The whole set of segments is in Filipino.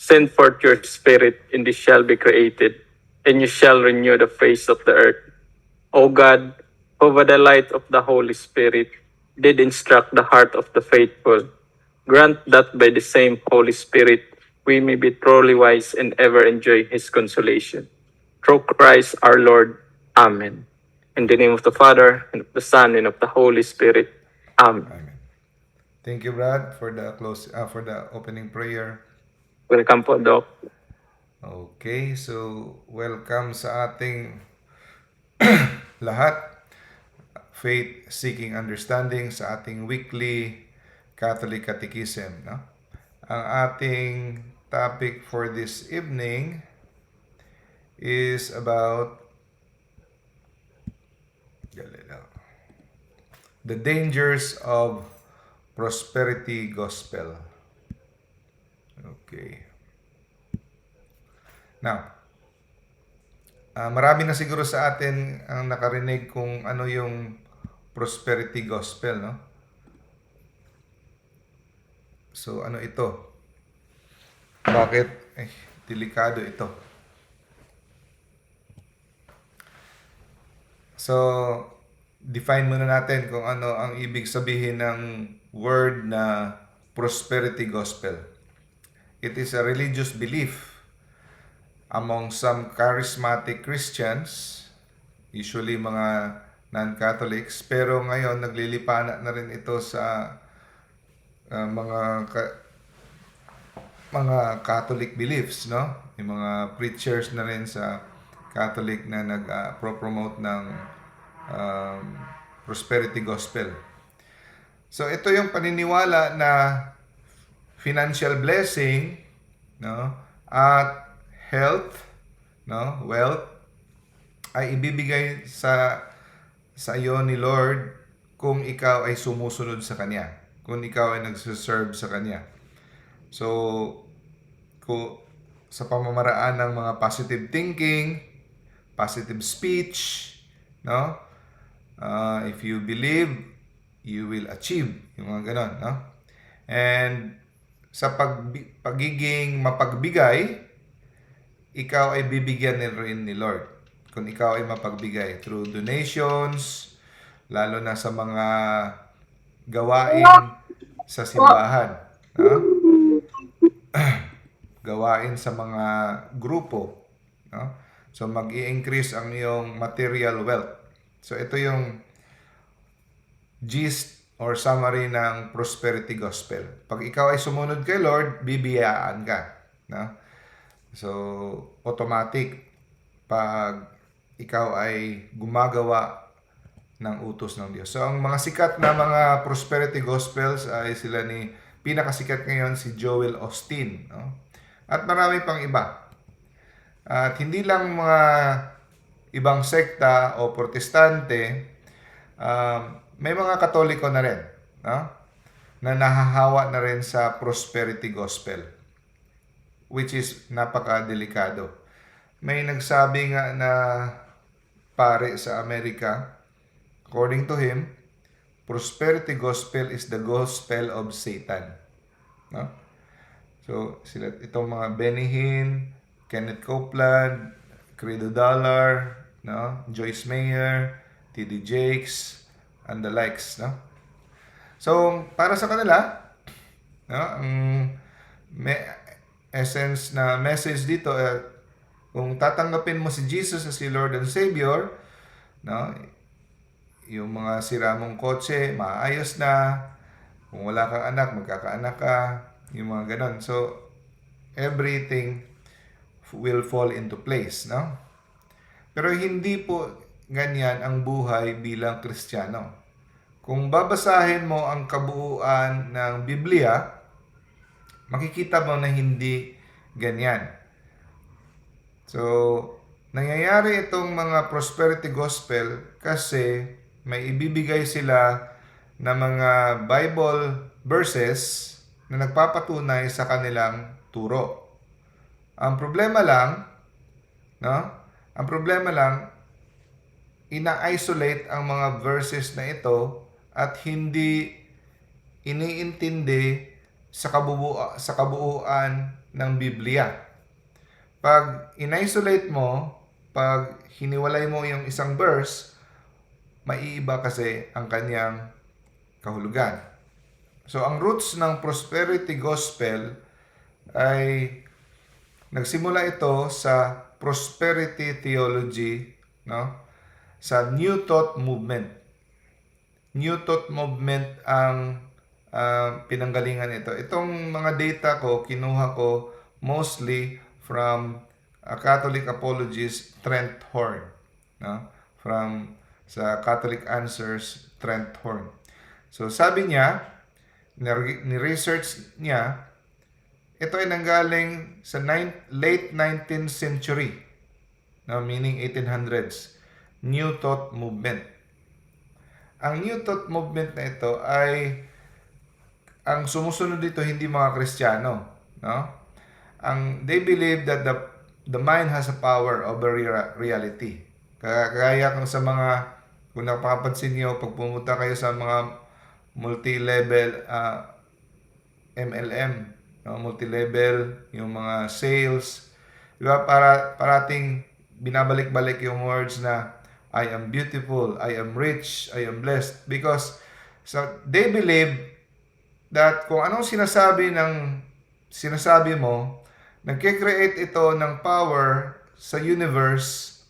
Send forth your Spirit, and it shall be created, and you shall renew the face of the earth. O God, who by the light of the Holy Spirit did instruct the heart of the faithful, grant that by the same Holy Spirit we may be truly wise and ever enjoy His consolation. Through Christ our Lord. Amen. In the name of the Father, and of the Son, and of the Holy Spirit. Amen. Amen. Thank you, Brad, for the opening prayer. Welcome po, Doc. Okay, so welcome sa ating lahat. Faith Seeking Understanding sa ating weekly Catholic Catechism. No? Ang ating topic for this evening is about the dangers of prosperity gospel. Okay. Now, marami na siguro sa atin ang nakarinig kung ano yung prosperity gospel, no? So, ano ito? Bakit? Delikado ito. So, define muna natin kung ano ang ibig sabihin ng word na prosperity gospel. It is a religious belief among some charismatic Christians, usually mga non-Catholics, pero ngayon naglilipana na rin ito sa mga Catholic beliefs, no? Yung mga preachers na rin sa Catholic na nag-promote ng prosperity gospel. So ito yung paniniwala na financial blessing, no, at health, no, wealth ay ibibigay sa iyo ni Lord kung ikaw ay sumusunod sa Kanya, kung ikaw ay nagsiserve sa Kanya. So, sa pamamaraan ng mga positive thinking, positive speech, no? If you believe, you will achieve. Yung mga ganon, no? And sa pagiging mapagbigay, ikaw ay bibigyan rin ni Lord. Kung ikaw ay mapagbigay through donations, lalo na sa mga gawain sa simbahan, no? Gawain sa mga grupo, no? So mag-i-increase ang iyong material wealth. So ito yung gist or summary ng prosperity gospel. Pag ikaw ay sumunod kay Lord, bibiyaan ka, no? So automatic pag ikaw ay gumagawa ng utos ng Diyos. So ang mga sikat na mga prosperity gospels ay sila ni pinakasikat ngayon si Joel Osteen, no? At marami pang iba. At hindi lang mga ibang sekta o protestante, may mga Katoliko na rin, no? Na nahahawa na rin sa prosperity gospel, which is napakadelikado. May nagsabi nga na pare sa Amerika, according to him, prosperity gospel is the gospel of Satan, no? So, itong mga Benny Hinn, Kenneth Copeland, Credo Dollar, no? Joyce Meyer, T.D. Jakes, and the likes, no? So, para sa kanila, no, ang essence na message dito, kung tatanggapin mo si Jesus as si Lord and Savior, no, yung mga sira mong kotse, maayos na. Kung wala kang anak, magkakaanak ka. Yung mga ganon. So, everything will fall into place, no? Pero hindi po ganyan ang buhay bilang Kristiyano. Kung babasahin mo ang kabuuan ng Biblia, makikita mo na hindi ganyan. So, nangyayari itong mga prosperity gospel kasi may ibibigay sila na mga Bible verses na nagpapatunay sa kanilang turo. Ang problema lang, no? Ang problema lang, ina-isolate ang mga verses na ito at hindi iniintindi sa kabuuan ng Biblia. Pag in-isolate mo, pag hiniwalay mo yung isang verse, maiiba kasi ang kanyang kahulugan. So, ang roots ng prosperity gospel ay nagsimula ito sa prosperity theology, no? Sa New Thought movement. New Thought movement ang pinanggalingan ito. Itong mga data ko, kinuha ko mostly from Catholic apologist Trent Horn. No? From sa Catholic Answers, Trent Horn. So sabi niya, ni-research niya, ito ay nanggaling sa late 19th century, no? Meaning 1800s, New Thought movement. Ang New Thought movement na ito ay ang sumusunod dito hindi mga Kristiyano, no? They believe that the mind has a power over reality. Kaya kung sa mga, kung napapansin niyo, pag pumunta kayo sa mga multi-level MLM, no? Multi-level, yung mga sales, diba, parating binabalik-balik yung words na I am beautiful, I am rich, I am blessed, because so they believe that kung anong sinasabi mo, nagke-create ito ng power sa universe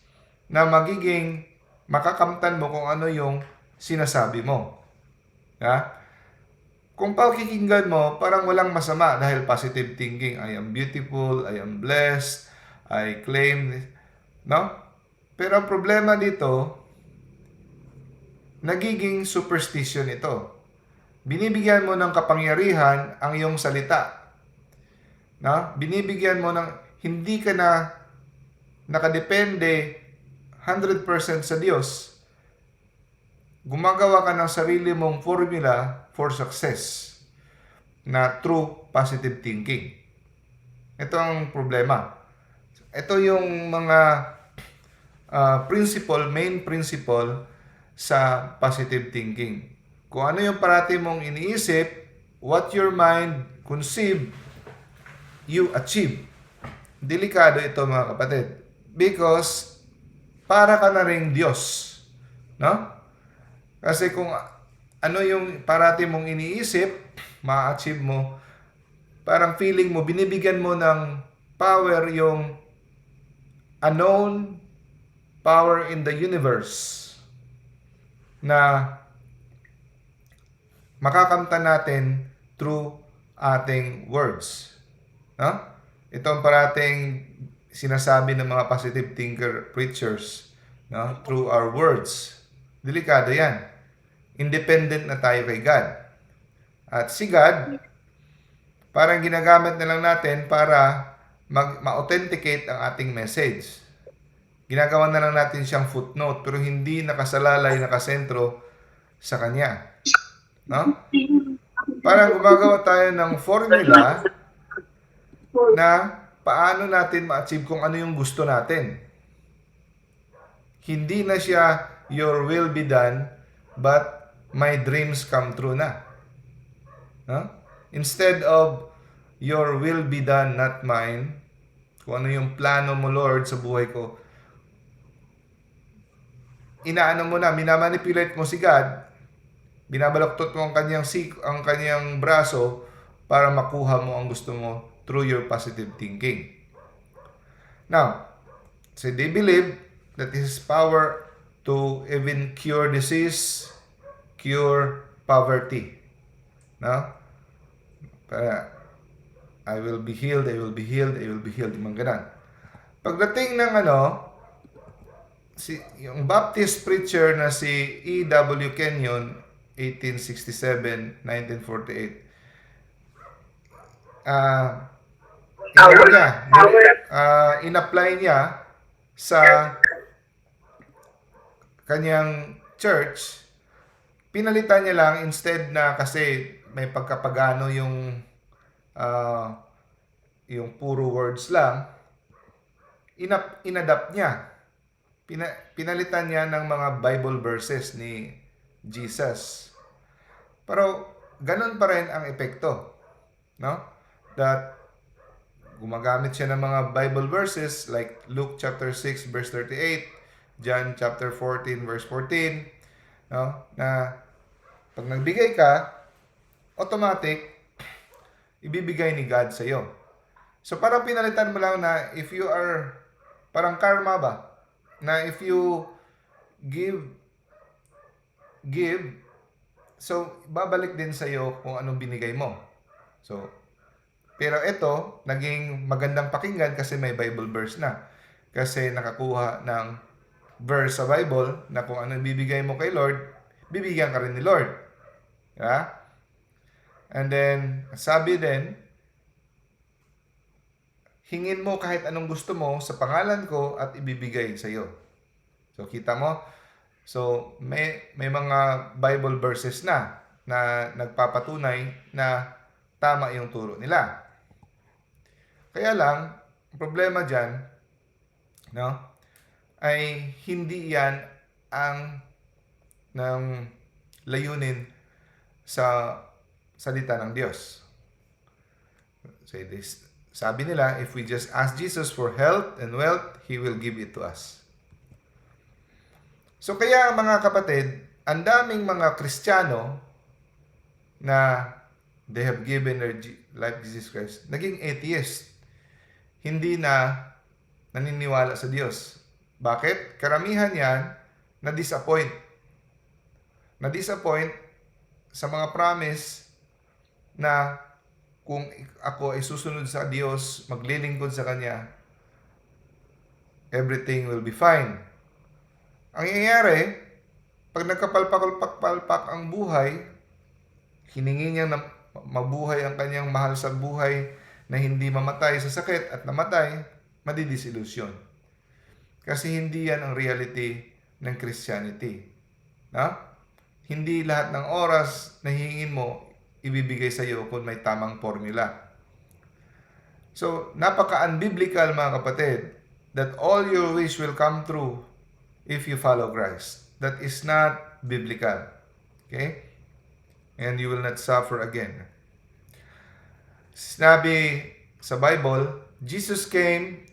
na magiging makakamtan mo kung ano yung sinasabi mo. Ha? Kung pakikinggan mo, parang walang masama dahil positive thinking. I am beautiful, I am blessed, I claim, no? Pero ang problema dito, nagiging superstition ito. Binibigyan mo ng kapangyarihan ang iyong salita. No? Binibigyan mo ng hindi ka na nakadepende 100% sa Diyos. Gumagawa ka ng sarili mong formula for success na true positive thinking. Ito ang problema. Ito yung mga main principle sa positive thinking. Kung ano yung parati mong iniisip, what your mind conceive, you achieve. Delikado ito mga kapatid. Because para ka na ring Diyos. No? Kasi kung ano yung parati mong iniisip, ma-achieve mo, parang feeling mo, binibigyan mo ng power yung unknown power in the universe na makakamtan natin through ating words. No? Ito ang parating sinasabi ng mga positive thinker preachers, no? Through our words. Delikado yan. Independent na tayo kay God. At si God, parang ginagamit na lang natin para ma-authenticate ang ating message. Ginagawa na lang natin siyang footnote pero hindi nakasalalay, nakasentro sa Kanya. No? Parang gumagawa tayo ng formula na paano natin ma-achieve kung ano yung gusto natin. Hindi na siya your will be done but my dreams come true na. No? Instead of your will be done not mine, kung ano yung plano mo Lord sa buhay ko, inaano mo na, minamanipulate mo si God, binabaloktot mo ang kanyang braso para makuha mo ang gusto mo through your positive thinking. Now, so they believe that this is power to even cure disease, cure poverty. No? Para I will be healed, I will be healed, I will be healed. Yung mga ganun. Pagdating ng yung Baptist preacher na si E.W. Kenyon, 1867-1948, in-apply niya sa kanyang church. Pinalitan niya lang, instead na kasi may pagkapagano yung puro words lang, inadapt niya. Pinalitan niya ng mga Bible verses ni Jesus. Pero ganun pa rin ang epekto, no? That gumagamit siya ng mga Bible verses like Luke chapter 6 verse 38, John chapter 14 verse 14, no? Na pag nagbigay ka, automatic ibibigay ni God sa iyo. So parang pinalitan mo lang na if you are parang karma ba? Na if you give so babalik din sa iyo kung anong binigay mo. So pero ito naging magandang pakinggan kasi may Bible verse na. Kasi nakakuha ng verse sa Bible na kung anong bibigay mo kay Lord, bibigyan ka rin ni Lord. Yeah? And then sabi din, hingin mo kahit anong gusto mo sa pangalan ko at ibibigay sa iyo. So kita mo? So may mga Bible verses na nagpapatunay na tama yung turo nila. Kaya lang, ang problema diyan, no? Ay hindi yan ang ng layunin sa salita ng Diyos. Say this. Sabi nila, if we just ask Jesus for health and wealth, He will give it to us. So kaya mga kapatid, ang daming mga Kristiyano na they have given their life to Jesus Christ, naging atheist. Hindi na naniniwala sa Diyos. Bakit? Karamihan yan na-disappoint. Na-disappoint sa mga promise na kung ako ay susunod sa Diyos, maglilingkod sa Kanya, everything will be fine. Ang nangyayari, pag nagkapalpak-palpak ang buhay, hiningi niya na mabuhay ang kanyang mahal sa buhay na hindi mamatay sa sakit at namatay, madidisilusyon. Kasi hindi yan ang reality ng Christianity. No? Hindi lahat ng oras na hihingin mo, ibibigay sa iyo kung may tamang formula. So, napaka-unbiblical mga kapatid, that all your wish will come true if you follow Christ. That is not biblical. Okay? And you will not suffer again. Sinabi sa Bible, Jesus came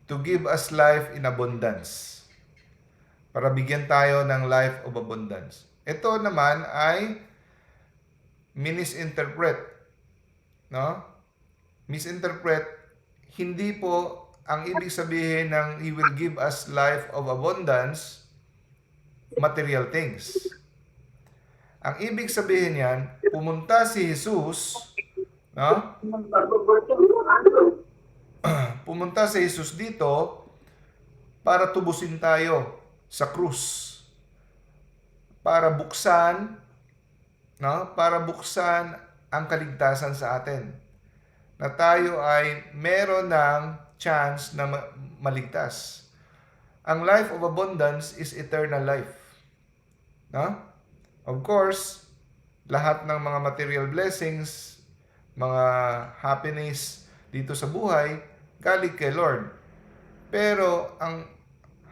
to give us life in abundance. Para bigyan tayo ng life of abundance. Ito naman ay misinterpret. No? Misinterpret, hindi po ang ibig sabihin ng He will give us life of abundance, material things. Ang ibig sabihin niyan, pumunta si Jesus, no? Pumunta si Jesus dito para tubusin tayo sa krus. Para buksan, no? Para buksan ang kaligtasan sa atin. Na tayo ay meron ng chance na maligtas. Ang life of abundance is eternal life. No? Of course, lahat ng mga material blessings, mga happiness dito sa buhay, galing kay Lord. Pero ang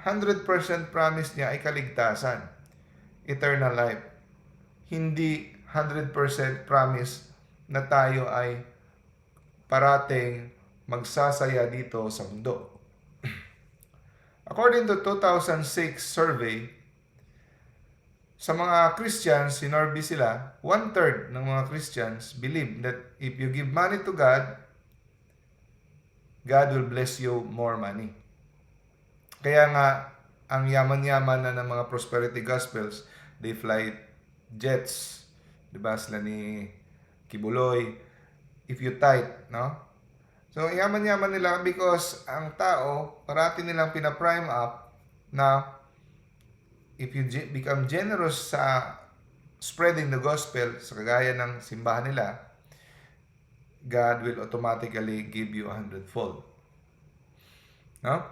100% promise niya ay kaligtasan, eternal life. Hindi 100% promise na tayo ay parating magsasaya dito sa mundo. According to 2006 survey, sa mga Christians, sinorby sila, 1/3 ng mga Christians believe that if you give money to God, God will bless you more money. Kaya nga, ang yaman-yaman na ng mga prosperity gospels, they fly jets. Diba sila ni Kibuloy? If you tithe, no? So, yaman-yaman nila because ang tao, parati nilang pina-prime up na if you become generous sa spreading the gospel, sa kagaya ng simbahan nila, God will automatically give you 100-fold. No?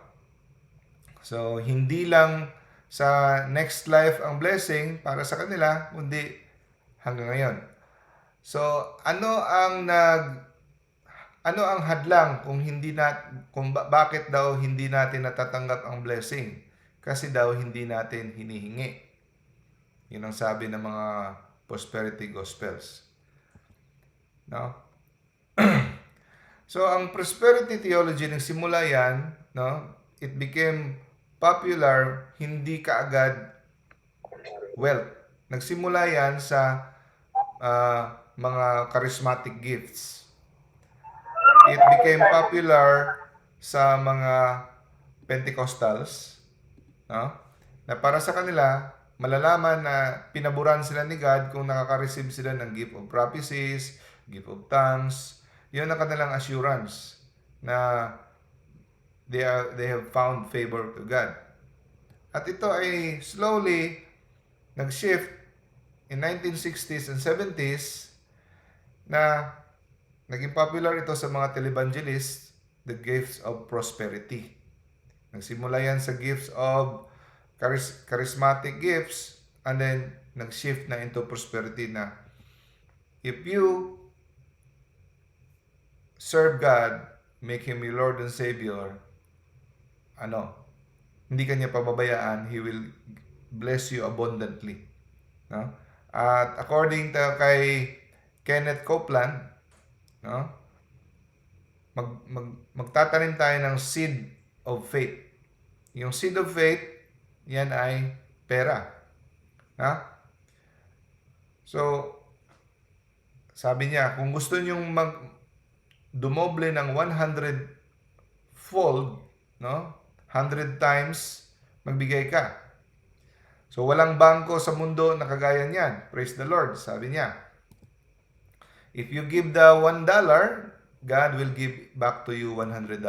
So, hindi lang sa next life ang blessing para sa kanila, kundi hanggang ngayon. So, ano ang hadlang kung bakit daw hindi natin natatanggap ang blessing? Kasi daw hindi natin hinihingi. Yun ang sabi ng mga prosperity gospels. No? So, ang prosperity theology, nagsimula yan, no? It became popular, hindi kaagad wealth. Nagsimula yan sa mga charismatic gifts. It became popular sa mga Pentecostals, no? Na para sa kanila, malalaman na pinaboran sila ni God kung nakaka-receive sila ng gift of prophecies, gift of tongues. Yun ang kanilang assurance na they have found favor to God. At ito ay slowly nag-shift in 1960s and 70s na naging popular ito sa mga televangelists, the gifts of prosperity. Nagsimula yan sa gifts of charismatic gifts, and then nag-shift na into prosperity na if you serve God, make Him your Lord and Savior, hindi kanya pababayaan, He will bless you abundantly. No? At according to kay Kenneth Copeland, no? Magtatanim tayo ng seed of faith. Yung seed of faith, yan ay pera. Ha? So, sabi niya, kung gusto nyong dumoble ng 100 fold, no? 100 times, magbigay ka. So, walang bangko sa mundo na kagaya niyan. Praise the Lord. Sabi niya, if you give the $1, God will give back to you $100.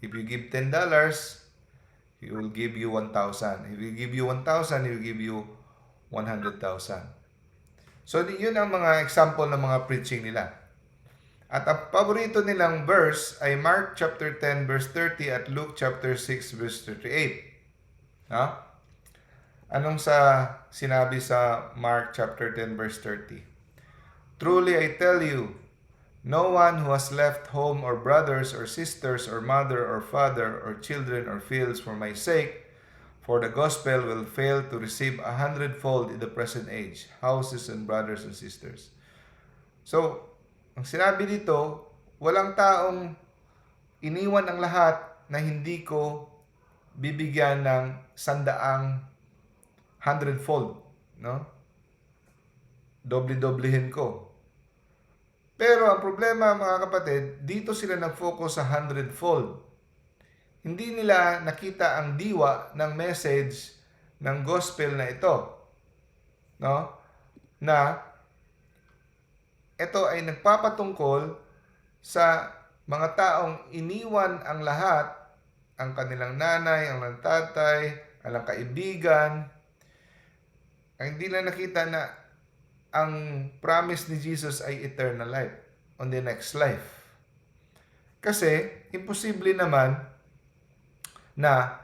If you give $10, He will give you 1,000. If He give you 1,000, He will give you 100,000. So, yun ang mga example ng mga preaching nila. At ang paborito nilang verse ay Mark chapter 10 verse 30 at Luke chapter 6 verse 38. Ha? Anong sinabi sa Mark chapter 10 verse 30? Truly I tell you, no one who has left home or brothers or sisters or mother or father or children or fields for my sake, for the gospel will fail to receive 100-fold in the present age, houses and brothers and sisters. So, ang sinabi dito, walang taong iniwan ang lahat na hindi ko bibigyan ng 100-fold, no? Doble-doblehin ko. Pero ang problema, mga kapatid, dito sila nag-focus sa 100-fold. Hindi nila nakita ang diwa ng message ng gospel na ito, no? Na ito ay nagpapatungkol sa mga taong iniwan ang lahat, ang kanilang nanay, ang tatay, ang kaibigan. Ang hindi na nakita na ang promise ni Jesus ay eternal life on the next life. Kasi, imposible naman na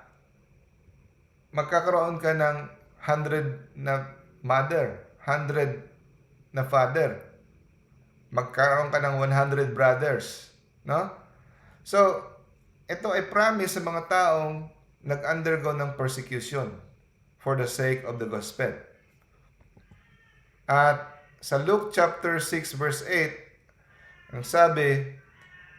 magkakaroon ka ng 100 na mother, 100 na father, magkaroon ka ng 100 brothers, no? So, ito ay promise sa mga taong nag-undergo ng persecution for the sake of the gospel. At sa Luke chapter 6 verse 8, ang sabi,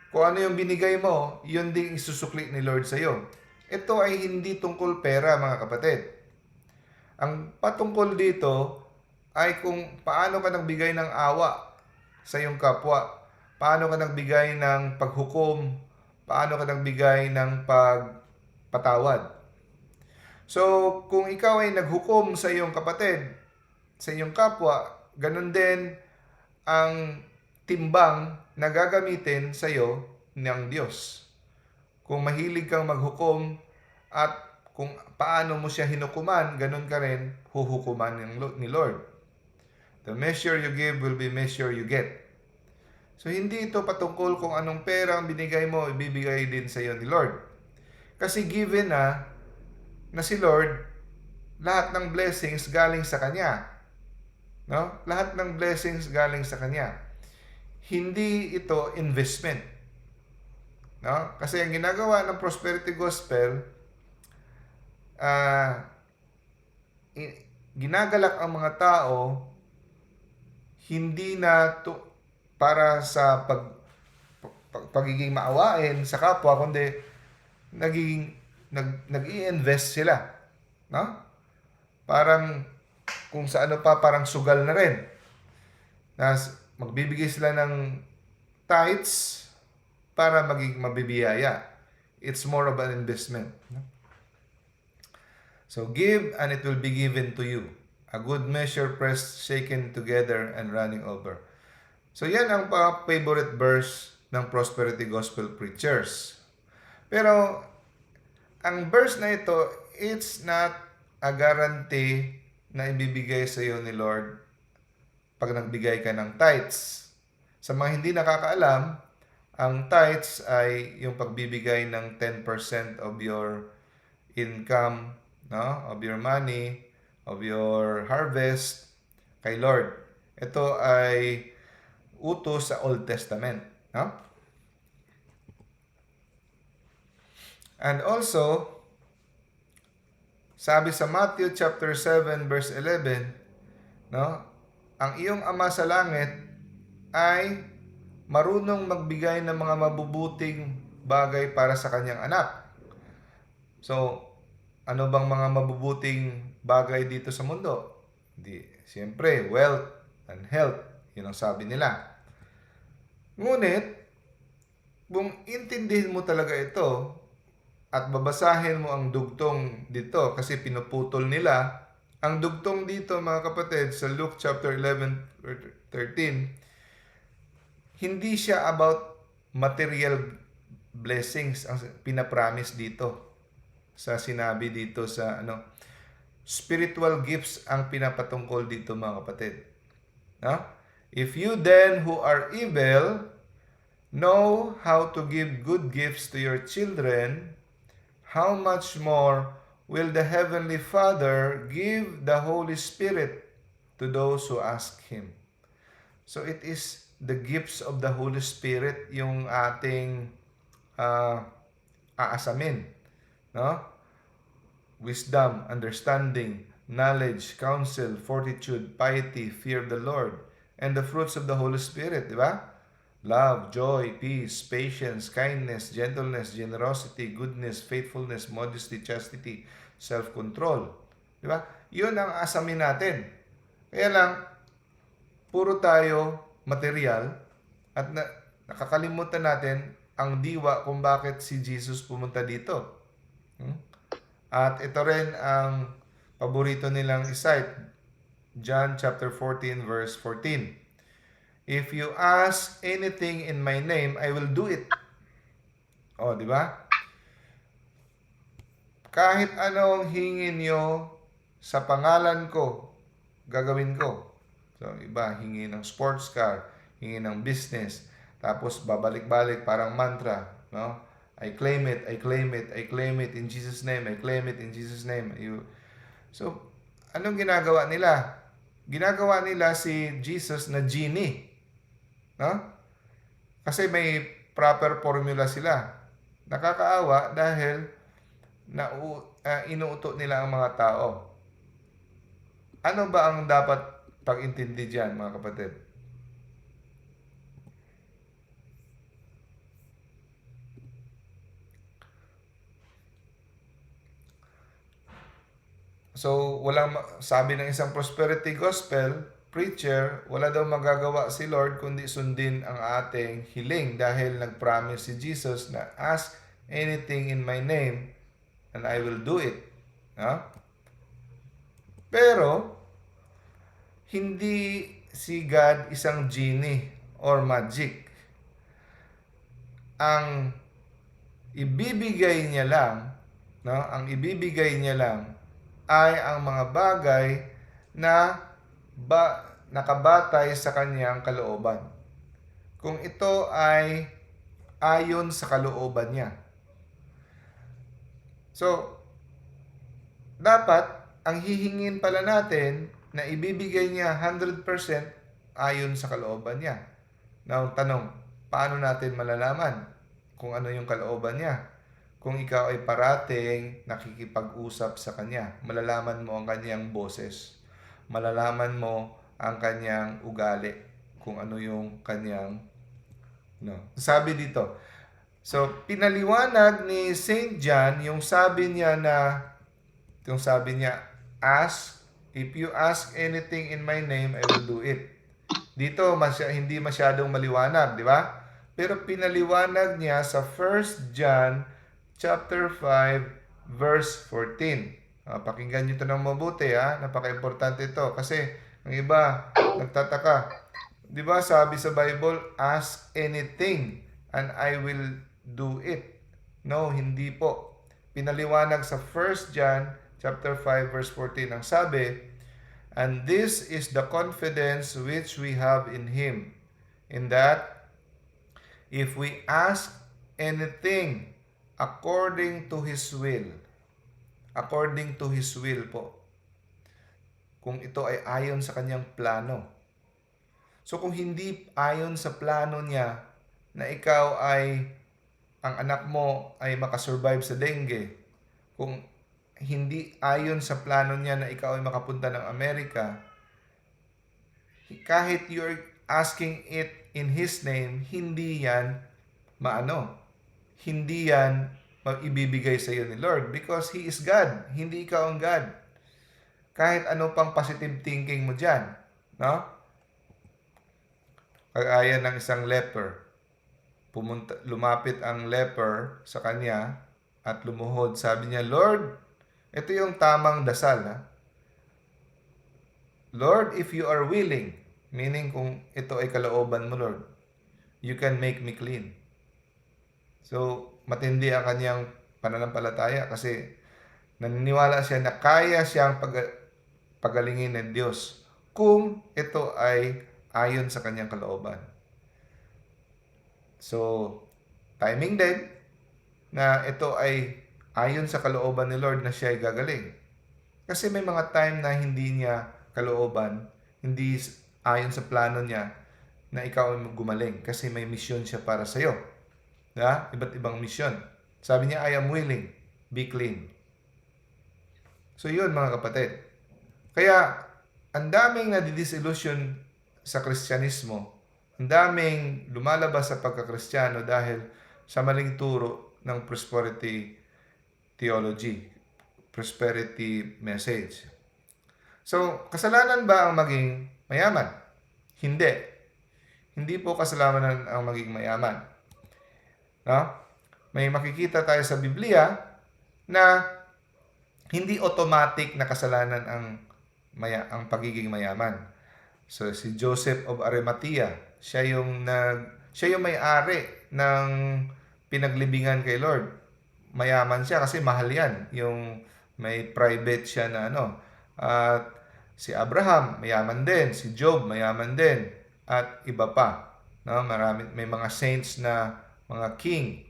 kung ano yung binigay mo, yun din isusukli ni Lord sa iyo. Ito ay hindi tungkol pera, mga kapatid. Ang patungkol dito ay kung paano ka nagbigay ng awa sa iyong kapwa, paano ka nagbigay ng paghukom, paano ka nagbigay ng pagpatawad. So, kung ikaw ay naghukom sa iyong kapatid, sa iyong kapwa, ganun din ang timbang na gagamitin sa iyo ng Diyos. Kung mahilig kang maghukom at kung paano mo siya hinukuman, ganun ka rin huhukuman ni Lord. The measure you give will be measure you get. So, hindi ito patungkol kung anong pera ang binigay mo, ibibigay din sa iyo ni Lord. Kasi given na si Lord, lahat ng blessings galing sa Kanya. No? Lahat ng blessings galing sa Kanya. Hindi ito investment. No? Kasi ang ginagawa ng prosperity gospel, ginagalak ang mga tao hindi na para sa pagiging maawain sa kapwa, kundi nag-i-invest sila. No? Parang kung sa ano pa, parang sugal na rin. Na magbibigay sila ng tithes para maging mabibiyaya. It's more of an investment. No? So give and it will be given to you. A good measure pressed, shaken together, and running over. So yan ang favorite verse ng Prosperity Gospel Preachers. Pero ang verse na ito, it's not a guarantee na ibibigay sa iyo ni Lord pag nagbigay ka ng tithes. Sa mga hindi nakakaalam, ang tithes ay yung pagbibigay ng 10% of your income, no? Of your money, of your harvest kay Lord. Ito ay utos sa Old Testament, no? And also, sabi sa Matthew chapter 7 verse 11, no? Ang iyong Ama sa langit ay marunong magbigay ng mga mabubuting bagay para sa kanyang anak. So, ano bang mga mabubuting bagay dito sa mundo? Siyempre, wealth and health. Yun ang sabi nila. Ngunit, kung intindihin mo talaga ito at babasahin mo ang dugtong dito kasi pinuputol nila, ang dugtong dito mga kapatid sa Luke chapter 11:13, hindi siya about material blessings ang pinapromise dito sa sinabi dito sa spiritual gifts ang pinapatungkol dito mga kapatid. No? If you then who are evil know how to give good gifts to your children, how much more will the Heavenly Father give the Holy Spirit to those who ask Him? So it is the gifts of the Holy Spirit yung ating aasamin. No? Wisdom, understanding, knowledge, counsel, fortitude, piety, fear of the Lord, and the fruits of the Holy Spirit, di ba? Love, joy, peace, patience, kindness, gentleness, generosity, goodness, faithfulness, modesty, chastity, self-control. Di ba? Yun ang asamin natin. Kaya lang, puro tayo material at nakakalimutan natin ang diwa kung bakit si Jesus pumunta dito. At ito rin ang paborito nilang isite. John chapter 14 verse 14. If you ask anything in my name, I will do it. O, di ba? Kahit anong hingin nyo sa pangalan ko, gagawin ko. So, iba, hingi ng sports car, hingi ng business, tapos babalik-balik parang mantra, no? I claim it, I claim it, I claim it in Jesus' name, I claim it in Jesus' name. So, anong ginagawa nila? Ginagawa nila si Jesus na genie. No? Kasi may proper formula sila. Nakakaawa dahil inuuto nila ang mga tao. Ano ba ang dapat pag-intindi dyan, mga kapatid? So, sabi ng isang prosperity gospel preacher, wala daw magagawa si Lord kundi sundin ang ating hiling dahil nag-promise si Jesus na ask anything in my name and I will do it. No? Pero, hindi si God isang genie or magic. Ang ibibigay niya lang, no? Ang ibibigay niya lang ay ang mga bagay na nakabatay sa kanyang kalooban. Kung ito ay ayon sa kalooban niya. So, dapat ang hihingin pala natin na ibibigay niya 100% ayon sa kalooban niya. Now, tanong, paano natin malalaman kung ano yung kalooban niya? Kung ikaw ay parating nakikipag-usap sa kanya, malalaman mo ang kanyang boses. Malalaman mo ang kanyang ugali, kung ano yung kanyang No. Sabi dito. So, pinaliwanag ni Saint John yung sabi niya, ask, if you ask anything in my name, I will do it. Dito, hindi masyadong maliwanag, di ba? Pero pinaliwanag niya sa 1 John chapter 5, verse 14. Pakinggan niyo ito ng mabuti, ha? Napaka-importante ito. Kasi, ang iba, nagtataka. Di ba sabi sa Bible, ask anything and I will do it. No, hindi po. Pinaliwanag sa 1 John chapter 5 verse 14 ang sabi, and this is the confidence which we have in him, in that if we ask anything according to his will po, kung ito ay ayon sa kanyang plano. So kung hindi ayon sa plano niya na ang anak mo ay makasurvive sa dengue, kung hindi ayon sa plano niya na ikaw ay makapunta ng Amerika, kahit you're asking it in His name, hindi yan hindi yan ibibigay sa iyo ni Lord because He is God, hindi ikaw ang God. Kahit ano pang positive thinking mo dyan, no? Kagaya ng isang leper, lumapit ang leper sa kanya at lumuhod. Sabi niya, Lord, ito yung tamang dasal, ha? Lord, if you are willing, meaning kung ito ay kalooban mo, Lord, you can make me clean. So, matindi ang kanyang pananampalataya kasi naniniwala siya na kaya siyang pagalingin ng Diyos kung ito ay ayon sa kanyang kalooban. So, timing din na ito ay ayon sa kalooban ni Lord na siya ay gagaling. Kasi may mga time na hindi niya kalooban, hindi ayon sa plano niya na ikaw ay gumaling kasi may misyon siya para sa iyo. Diba? Iba't ibang misyon. Sabi niya, I am willing, be clean. So yun mga kapatid. Kaya ang daming nadidisillusion sa Kristyanismo, ang daming lumalabas sa pagkakristyano dahil sa maling turo ng prosperity theology, prosperity message. So, kasalanan ba ang maging mayaman? Hindi. Hindi po kasalanan ang maging mayaman. No? May makikita tayo sa Biblia na hindi automatic na kasalanan ang pagiging mayaman. So si Joseph of Arimathea, siya yung may-ari ng pinaglibingan kay Lord. Mayaman siya kasi mahal yan. Yung may private siya na At si Abraham, mayaman din. Si Job, mayaman din. At iba pa. No? May mga saints na mga king.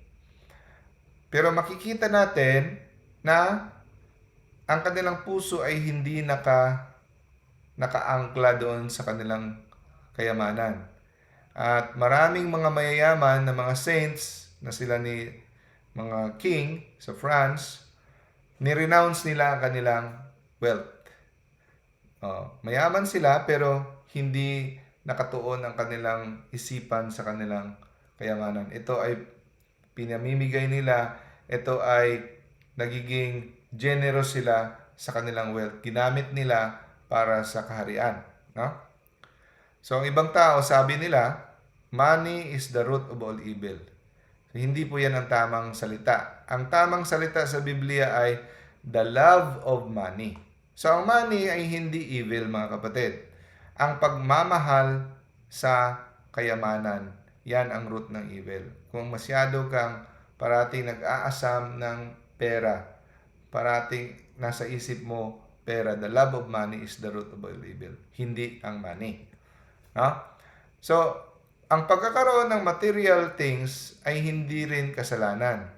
Pero makikita natin na ang kanilang puso ay hindi nakaangkla doon sa kanilang kayamanan. At maraming mga mayayaman na mga saints na sila ni mga king sa France, ni-renounce nila ang kanilang wealth. Mayaman sila pero hindi nakatuon ang kanilang isipan sa kanilang kayamanan. Ito ay pinamimigay nila, ito ay nagiging generous sila sa kanilang wealth. Ginamit nila para sa kaharian. No? So, ang ibang tao, sabi nila, money is the root of all evil. So, hindi po yan ang tamang salita. Ang tamang salita sa Biblia ay the love of money. So, ang money ay hindi evil, mga kapatid. Ang pagmamahal sa kayamanan, yan ang root ng evil. Kung masyado kang parating nag-aasam ng pera, parating nasa isip mo pera, the love of money is the root of all evil. Hindi ang money. No? So, ang pagkakaroon ng material things ay hindi rin kasalanan.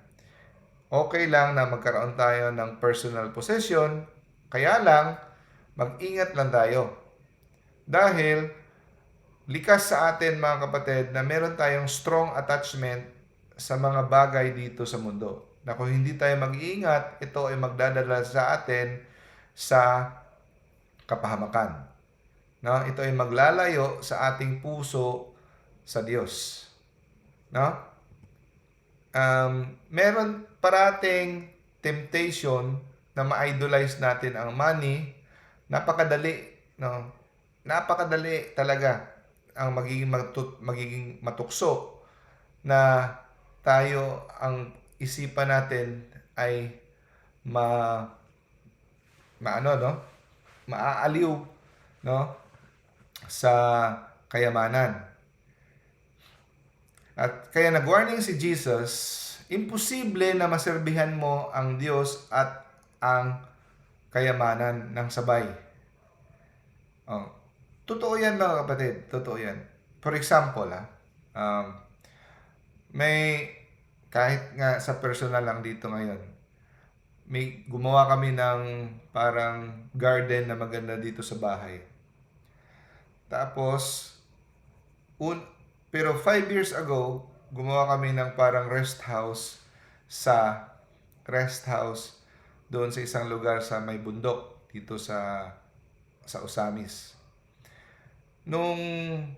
Okay lang na magkaroon tayo ng personal possession, kaya lang, mag-ingat lang tayo. Dahil, likas sa atin mga kapatid na meron tayong strong attachment sa mga bagay dito sa mundo. Na kung hindi tayo mag-iingat, ito ay magdadala sa atin sa kapahamakan. No? Ito ay maglalayo sa ating puso sa Diyos. no? Meron parating temptation na ma-idolize natin ang money. Napakadali, no? Napakadali talaga ang magiging matukso na tayo ang isipan natin ay ma maano no maaaliw no sa kayamanan. At kaya nag-warning si Jesus, imposible na maserbihan mo ang Diyos at ang kayamanan ng sabay. Oh. Totoo yan mga kapatid, totoo yan. For example, may kahit nga sa personal lang dito ngayon, may gumawa kami ng parang garden na maganda dito sa bahay. Tapos, pero 5 years ago, gumawa kami ng parang rest house doon sa isang lugar sa may bundok dito sa Osamis. Nung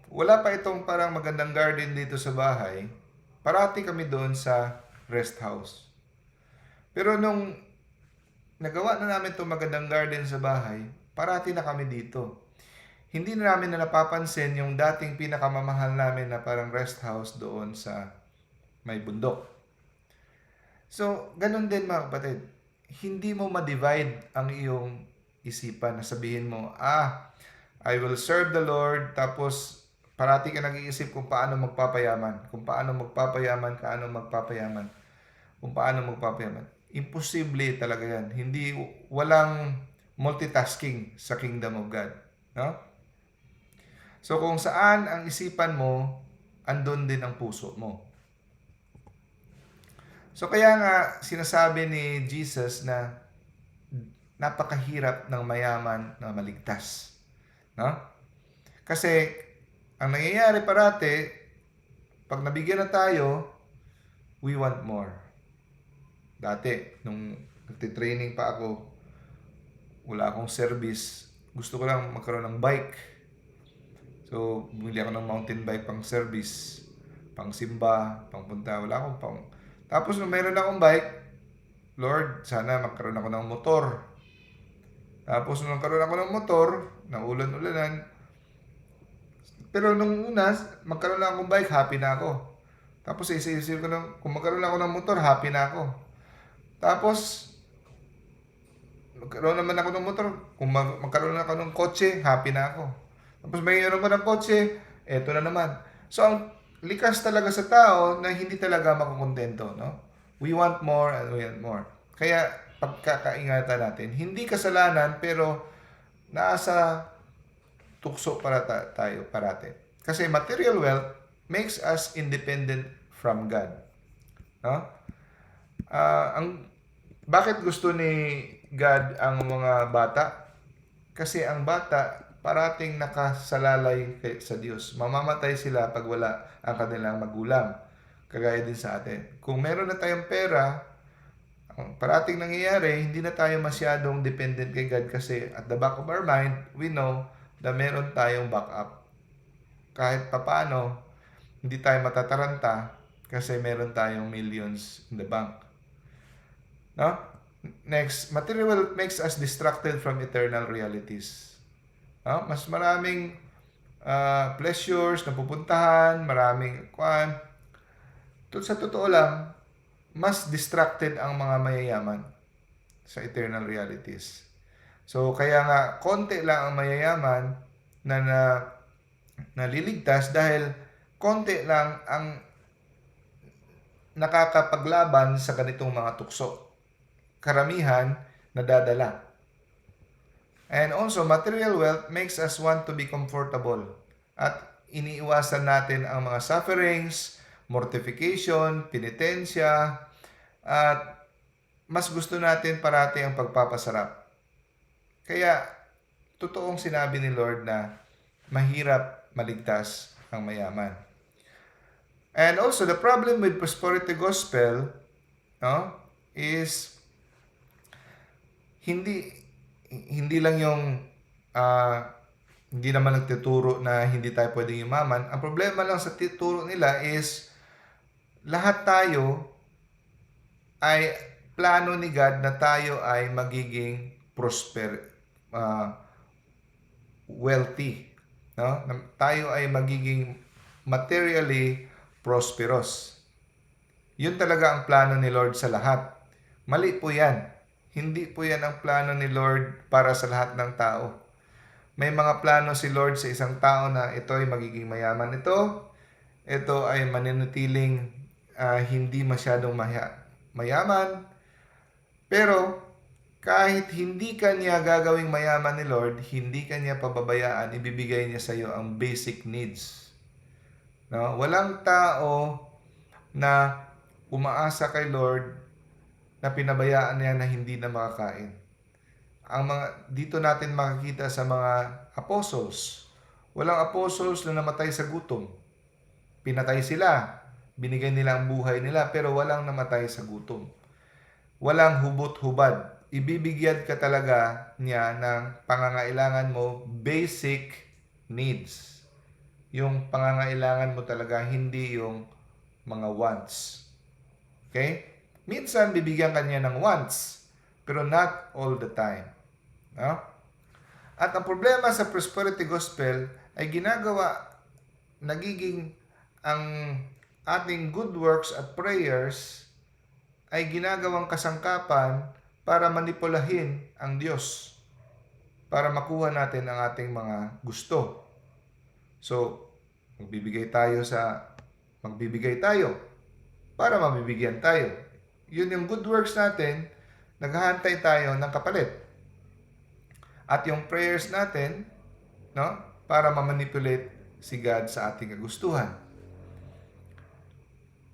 wala pa itong parang magandang garden dito sa bahay, parati kami doon sa rest house. Pero nung nagawa na namin itong magandang garden sa bahay, parati na kami dito. Hindi na namin na napapansin yung dating pinakamamahal namin na parang rest house doon sa may bundok. So, ganun din mga kapatid. Hindi mo ma-divide ang iyong isipan na sabihin mo, I will serve the Lord, tapos parati ka nag-iisip kung paano magpapayaman. Imposible talaga yan. Walang multitasking sa kingdom of God. No? So kung saan ang isipan mo, andun din ang puso mo. So kaya nga sinasabi ni Jesus na napakahirap ng mayaman na maligtas. No? Kasi ang nangyayari parati, pag nabigyan na tayo, we want more. Dati, nung nagtitraining pa ako, wala akong service, gusto ko lang magkaroon ng bike. So, bumili ako ng mountain bike pang service, pang simba, pang punta. Wala akong pang... Tapos, nung meron akong bike, Lord, sana magkaroon ako ng motor. Tapos, nung magkaroon ako ng motor, naulan-ulanan. Pero nung una, magkaroon lang akong bike, happy na ako. Tapos, isip ko na, kung magkaroon ako ng motor, happy na ako. Tapos, magkaroon naman ako ng motor, kung magkaroon ako ng kotse, happy na ako. Tapos mayroon ko ng kotse, eto na naman. So, ang likas talaga sa tao na hindi talaga makukontento, no? We want more and we want more. Kaya, pagkakaingatan natin, hindi kasalanan, pero nasa tukso para tayo parate. Kasi material wealth makes us independent from God. No? Bakit gusto ni God ang mga bata? Kasi ang bata parating nakasalalay sa Diyos. Mamamatay sila pag wala ang kanilang magulang. Kagaya din sa atin. Kung meron na tayong pera, ang parating nangyayari, hindi na tayo masyadong dependent kay God kasi at the back of our mind, we know na meron tayong backup. Kahit papano, hindi tayo matataranta kasi meron tayong millions in the bank. No? Next, material wealth makes us distracted from eternal realities. No? Mas maraming pleasures na pupuntahan, maraming sa totoo lang, mas distracted ang mga mayayaman sa eternal realities. So, kaya nga, konti lang ang mayayaman na naliligtas dahil konti lang ang nakakapaglaban sa ganitong mga tukso. Karamihan, nadadala. And also, material wealth makes us want to be comfortable. At iniiwasan natin ang mga sufferings, mortification, penitensya, at mas gusto natin parati ang pagpapasarap. Kaya, totoong sinabi ni Lord na mahirap maligtas ang mayaman. And also, the problem with prosperity gospel, no, is hindi lang yung hindi naman nagtuturo na hindi tayo pwedeng yumaman. Ang problema lang sa turo nila is lahat tayo ay plano ni God na tayo ay magiging ah, wealthy, no? Tayo ay magiging materially prosperous. Yun talaga ang plano ni Lord sa lahat. Mali po yan. Hindi po yan ang plano ni Lord para sa lahat ng tao. May mga plano si Lord sa isang tao na ito ay magiging mayaman ito ay mananatiling hindi masyadong mayaman, pero kahit hindi kanya gagawing mayaman ni Lord, hindi kanya pababayaan, ibibigay niya sa iyo ang basic needs. No? Walang tao na umaasa kay Lord na pinabayaan niya na hindi na makakain. Ang mga dito natin makikita sa mga apostles. Walang apostles na namatay sa gutom. Pinatay sila, binigay nila ang buhay nila, pero walang namatay sa gutom. Walang hubot-hubad. Ibibigyan ka talaga niya ng pangangailangan mo, basic needs. Yung pangangailangan mo talaga, hindi yung mga wants. Okay? Minsan, bibigyan ka niya ng wants, pero not all the time. No? At ang problema sa prosperity gospel ay nagiging ang ating good works at prayers ay ginagawang kasangkapan para manipulahin ang Diyos, para makuha natin ang ating mga gusto. So, magbibigay tayo para mabibigyan tayo. Yun yung good works natin, naghahantay tayo ng kapalit. At yung prayers natin, no, para mamanipulate si God sa ating kagustuhan.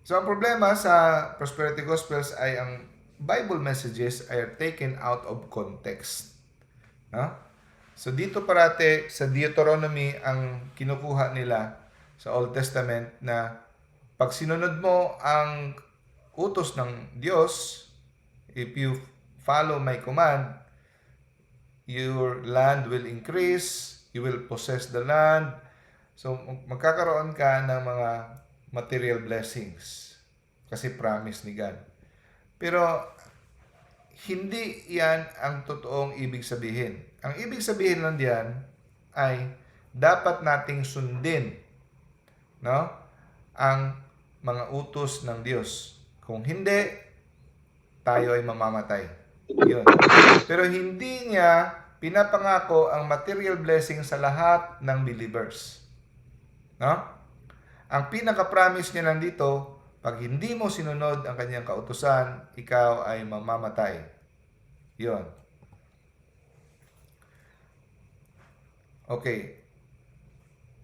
So, ang problema sa prosperity gospels ay ang Bible messages are taken out of context. No? So, dito parate sa Deuteronomy ang kinukuha nila sa Old Testament na pag sinunod mo ang utos ng Diyos, if you follow my command, your land will increase, you will possess the land. So, magkakaroon ka ng mga material blessings kasi promise ni God. Pero hindi yan ang totoong ibig sabihin. Ang ibig sabihin lang diyan ay dapat nating sundin, no, ang mga utos ng Diyos. Kung hindi, tayo ay mamamatay. Yun. Pero hindi niya pinapangako ang material blessing sa lahat ng believers. No? Ang pinaka-promise niya nandito, pag hindi mo sinunod ang kanyang kautusan, ikaw ay mamamatay. Yun. Okay.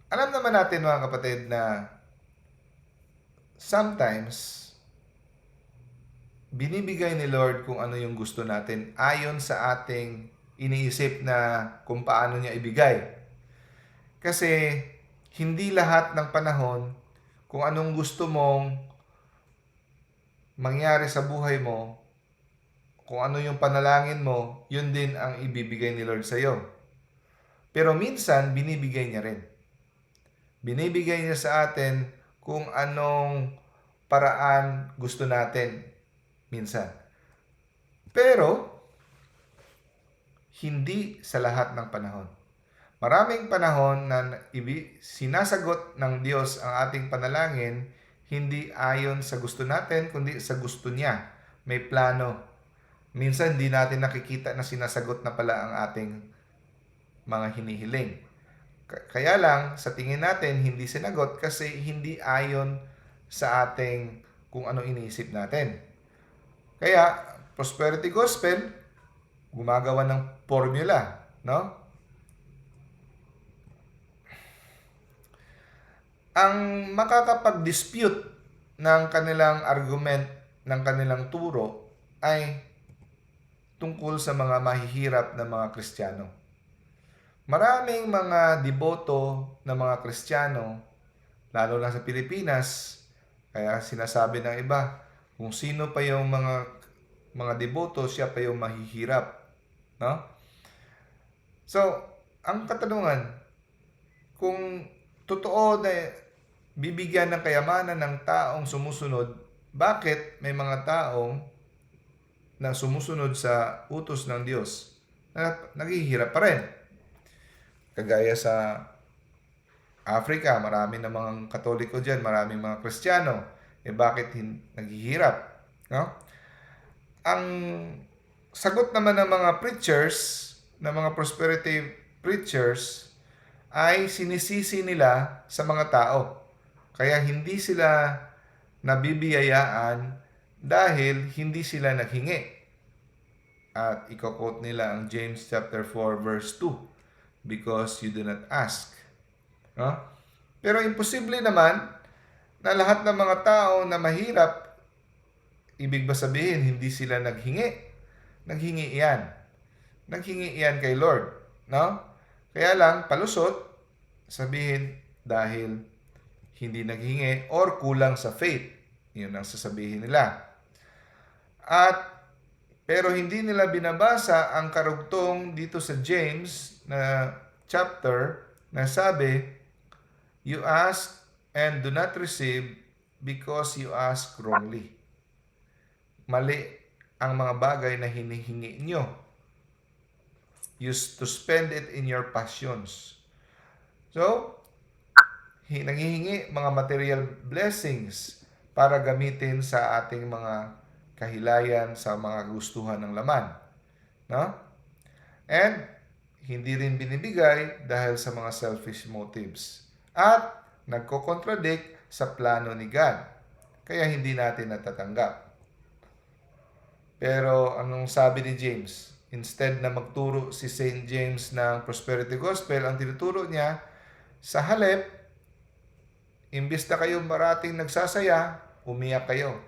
Alam naman natin mga kapatid na sometimes binibigay ni Lord kung ano yung gusto natin ayon sa ating iniisip na kung paano niya ibigay. Kasi hindi lahat ng panahon kung anong gusto mong mangyari sa buhay mo, kung ano yung panalangin mo, yun din ang ibibigay ni Lord sa iyo. Pero minsan, binibigay niya rin. Binibigay niya sa atin kung anong paraan gusto natin minsan. Pero, hindi sa lahat ng panahon. Maraming panahon na sinasagot ng Diyos ang ating panalangin, hindi ayon sa gusto natin, kundi sa gusto niya. May plano. Minsan, hindi natin nakikita na sinasagot na pala ang ating mga hinihiling. Kaya lang, sa tingin natin, hindi sinagot kasi hindi ayon sa ating kung ano iniisip natin. Kaya, prosperity gospel, gumagawa ng formula, no? Ang makakapag-dispute ng kanilang argument, ng kanilang turo, ay tungkol sa mga mahihirap na mga Kristiyano. Maraming mga deboto na mga Kristiyano, lalo na sa Pilipinas, kaya sinasabi ng iba, kung sino pa yung mga deboto, siya pa yung mahihirap. No? So, ang katanungan, kung totoo na bibigyan ng kayamanan ng taong sumusunod, bakit may mga taong na sumusunod sa utos ng Diyos na naghihirap pa rin? Kagaya sa Africa, marami na mga Katoliko dyan, maraming mga Kristiyano. Bakit naghihirap? No? Ang sagot naman ng mga preachers, ng mga prosperity preachers, ay sinisisi nila sa mga tao. Kaya hindi sila nabibiyayaan dahil hindi sila naghingi. At i-quote nila ang James chapter 4 verse 2, because you do not ask. No? Pero imposible naman na lahat ng mga tao na mahirap, ibig ba sabihin hindi sila naghingi? Naghingi iyan. Naghingi iyan kay Lord. No? Kaya lang, palusot, sabihin dahil hindi naghingi or kulang sa faith. Yun ang sasabihin nila. Pero hindi nila binabasa ang karugtong dito sa James na chapter na sabi, you ask and do not receive because you ask wrongly. Mali ang mga bagay na hinihingi nyo. Used to spend it in your passions. So, nanghihingi mga material blessings para gamitin sa ating mga kahilayan, sa mga gustuhan ng laman. No? And hindi rin binibigay dahil sa mga selfish motives. At nagko-contradict sa plano ni God. Kaya hindi natin natatanggap. Pero anong sabi ni James? Instead na magturo si St. James ng Prosperity Gospel, ang tinuturo niya, sa halip, imbis na kayo marating nagsasaya, umiyak kayo.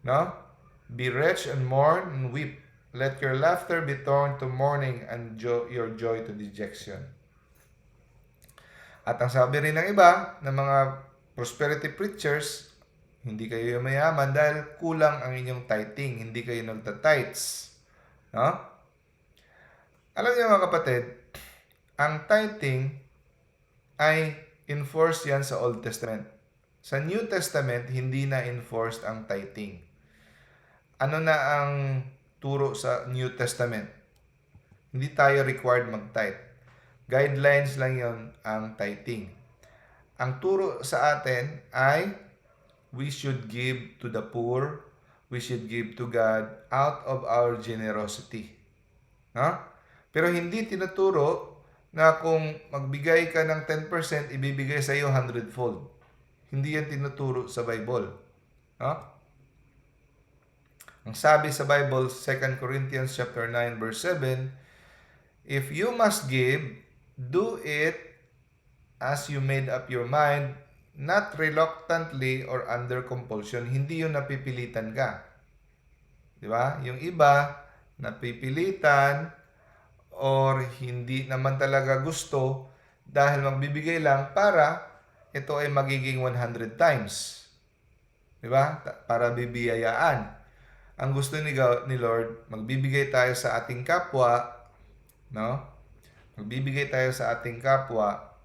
No? Be rich and mourn and weep. Let your laughter be turned to mourning and your joy to dejection. At ang sabi rin ng iba, ng mga prosperity preachers, hindi kayo mayaman dahil kulang ang inyong tithing. Hindi kayo nagta-tithes. No? Alam niyo mga kapatid, ang tithing ay enforced yan sa Old Testament. Sa New Testament, hindi na enforced ang tithing. Ano na ang turo sa New Testament? Hindi tayo required mag-tithe. Guidelines lang yon ang tithing. Ang turo sa atin ay we should give to the poor, we should give to God out of our generosity. No? Pero hindi tinuturo na kung magbigay ka ng 10%, ibibigay sa iyo 100-fold. Hindi yan tinuturo sa Bible. No? Ang sabi sa Bible, 2 Corinthians chapter 9 verse 7, if you must give, do it as you made up your mind, not reluctantly or under compulsion. Hindi yung napipilitan ka. Di ba? Yung iba, napipilitan or hindi naman talaga gusto dahil magbibigay lang para ito ay magiging 100 times. Di ba? Para bibiyayaan. Ang gusto ni Lord, magbibigay tayo sa ating kapwa, no? Magbibigay tayo sa ating kapwa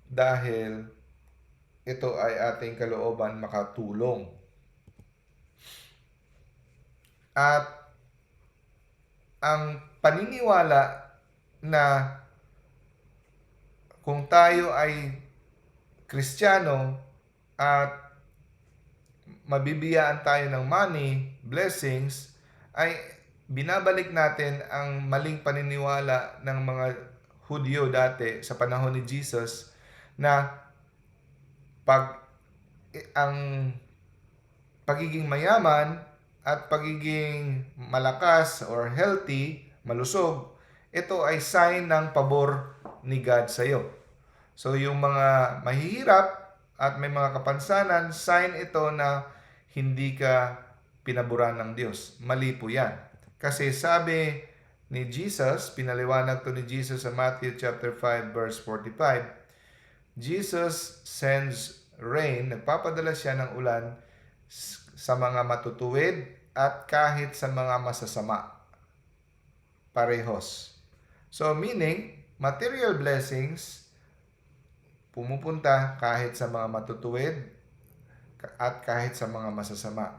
dahil ito ay ating kalooban makatulong. At ang paniniwala na kung tayo ay Kristiyano at mabibiyaan tayo ng money, blessings, ay binabalik natin ang maling paniniwala ng mga Hudyo dati sa panahon ni Jesus na ang pagiging mayaman at pagiging malakas or healthy, malusog, ito ay sign ng pabor ni God sa iyo. So yung mga mahihirap at may mga kapansanan, sign ito na hindi ka pinaboran ng Diyos. Mali po yan. Kasi sabi ni Jesus, pinaliwanag to ni Jesus sa Matthew chapter 5 verse 45, Jesus sends rain, nagpapadala siya ng ulan sa mga matutuwid at kahit sa mga masasama. Parehos. So meaning, material blessings pumupunta kahit sa mga matutuwid at kahit sa mga masasama.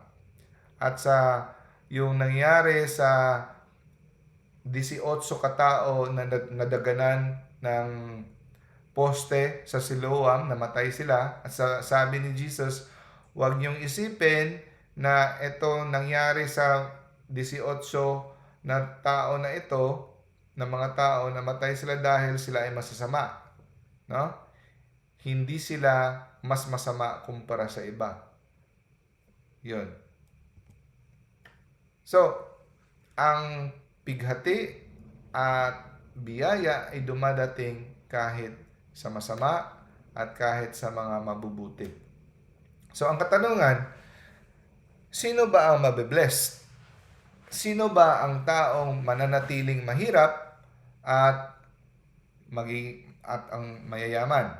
At sa yung nangyari sa 18 katao na nadaganan ng poste sa Siloam, namatay sila. At sabi ni Jesus, huwag niyong isipin na ito nangyari sa 18 na tao na ito, na mga tao, namatay sila dahil sila ay masasama. No? Hindi sila mas masama kumpara sa iba. Yun. So, ang pighati at biyaya ay dumadating kahit sa masama at kahit sa mga mabubuti. So, ang katanungan, sino ba ang mabiblessed? Sino ba ang taong mananatiling mahirap at ang mayayaman?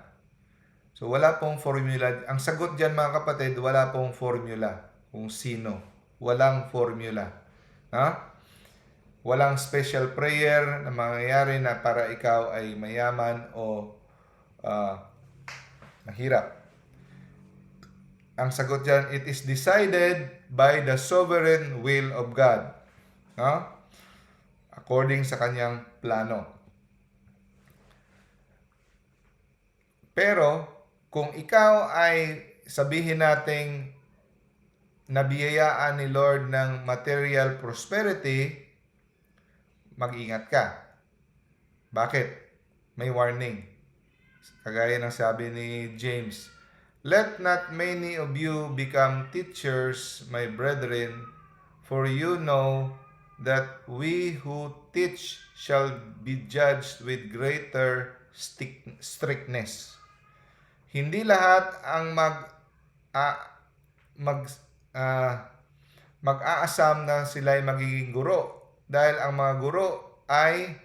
So, wala pong formula. Ang sagot dyan, mga kapatid, wala pong formula kung sino. Walang formula. Ha? Walang special prayer na mangyayari na para ikaw ay mayaman o mahirap. Ang sagot dyan, it is decided by the sovereign will of God. No? According sa kanyang plano. Pero, kung ikaw ay sabihin nating nabiyayaan ni Lord ng material prosperity, mag-ingat ka. Bakit? May warning. Kagaya ng sabi ni James, let not many of you become teachers, my brethren, for you know that we who teach shall be judged with greater strictness. Hindi lahat ang mag-aasam na sila ay magiging guro dahil ang mga guro ay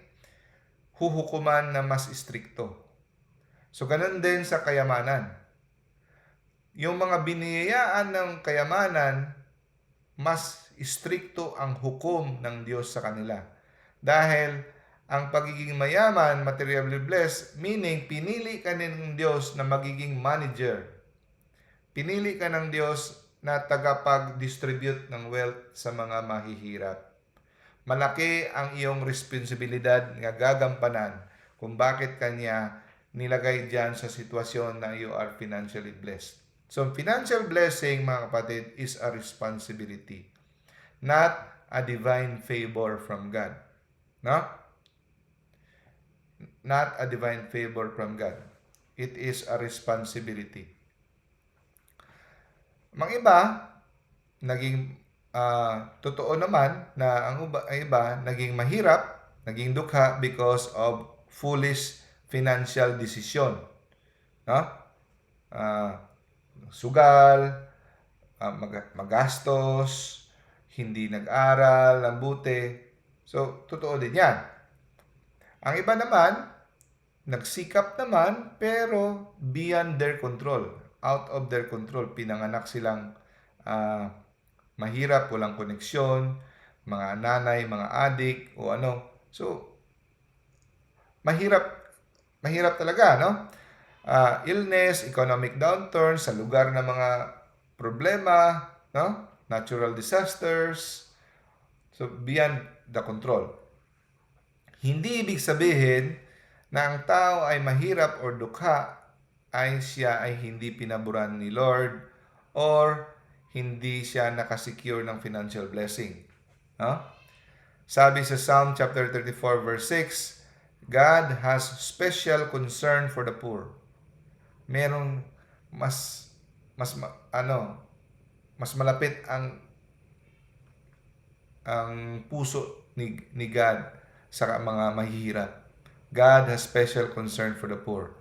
huhukuman na mas istrikto. So, ganun din sa kayamanan. Yung mga biniyayaan ng kayamanan, mas istrikto ang hukom ng Diyos sa kanila. Dahil ang pagiging mayaman, materially blessed, meaning pinili ka ng Diyos na magiging manager. Pinili ka ng Diyos na tagapag-distribute ng wealth sa mga mahihirap. Malaki ang iyong responsibilidad na gagampanan kung bakit kanya nilagay dyan sa sitwasyon na you are financially blessed. So, financial blessing, mga kapatid, is a responsibility, not a divine favor from God. No? Not a divine favor from God. It is a responsibility. Mga iba, naging totoo naman na ang iba naging mahirap, naging dukha because of foolish financial decision. No? Sugal, magastos, hindi nag-aral ng buti. So, totoo din yan. Ang iba naman, nagsikap naman, pero beyond their control, out of their control. Pinanganak silang mahirap, walang koneksyon, mga nanay, mga adik, o ano. So, mahirap talaga, no? Illness, economic downturn, sa lugar ng mga problema, no? Natural disasters. So, beyond the control. Hindi ibig sabihin na ang tao ay mahirap or dukha ay siya ay hindi pinaburan ni Lord or hindi siya nakasecure ng financial blessing. No? Sabi sa Psalm chapter 34 verse 6, God has special concern for the poor. Merong mas malapit ang puso ni God sa mga mahihirap. God has special concern for the poor.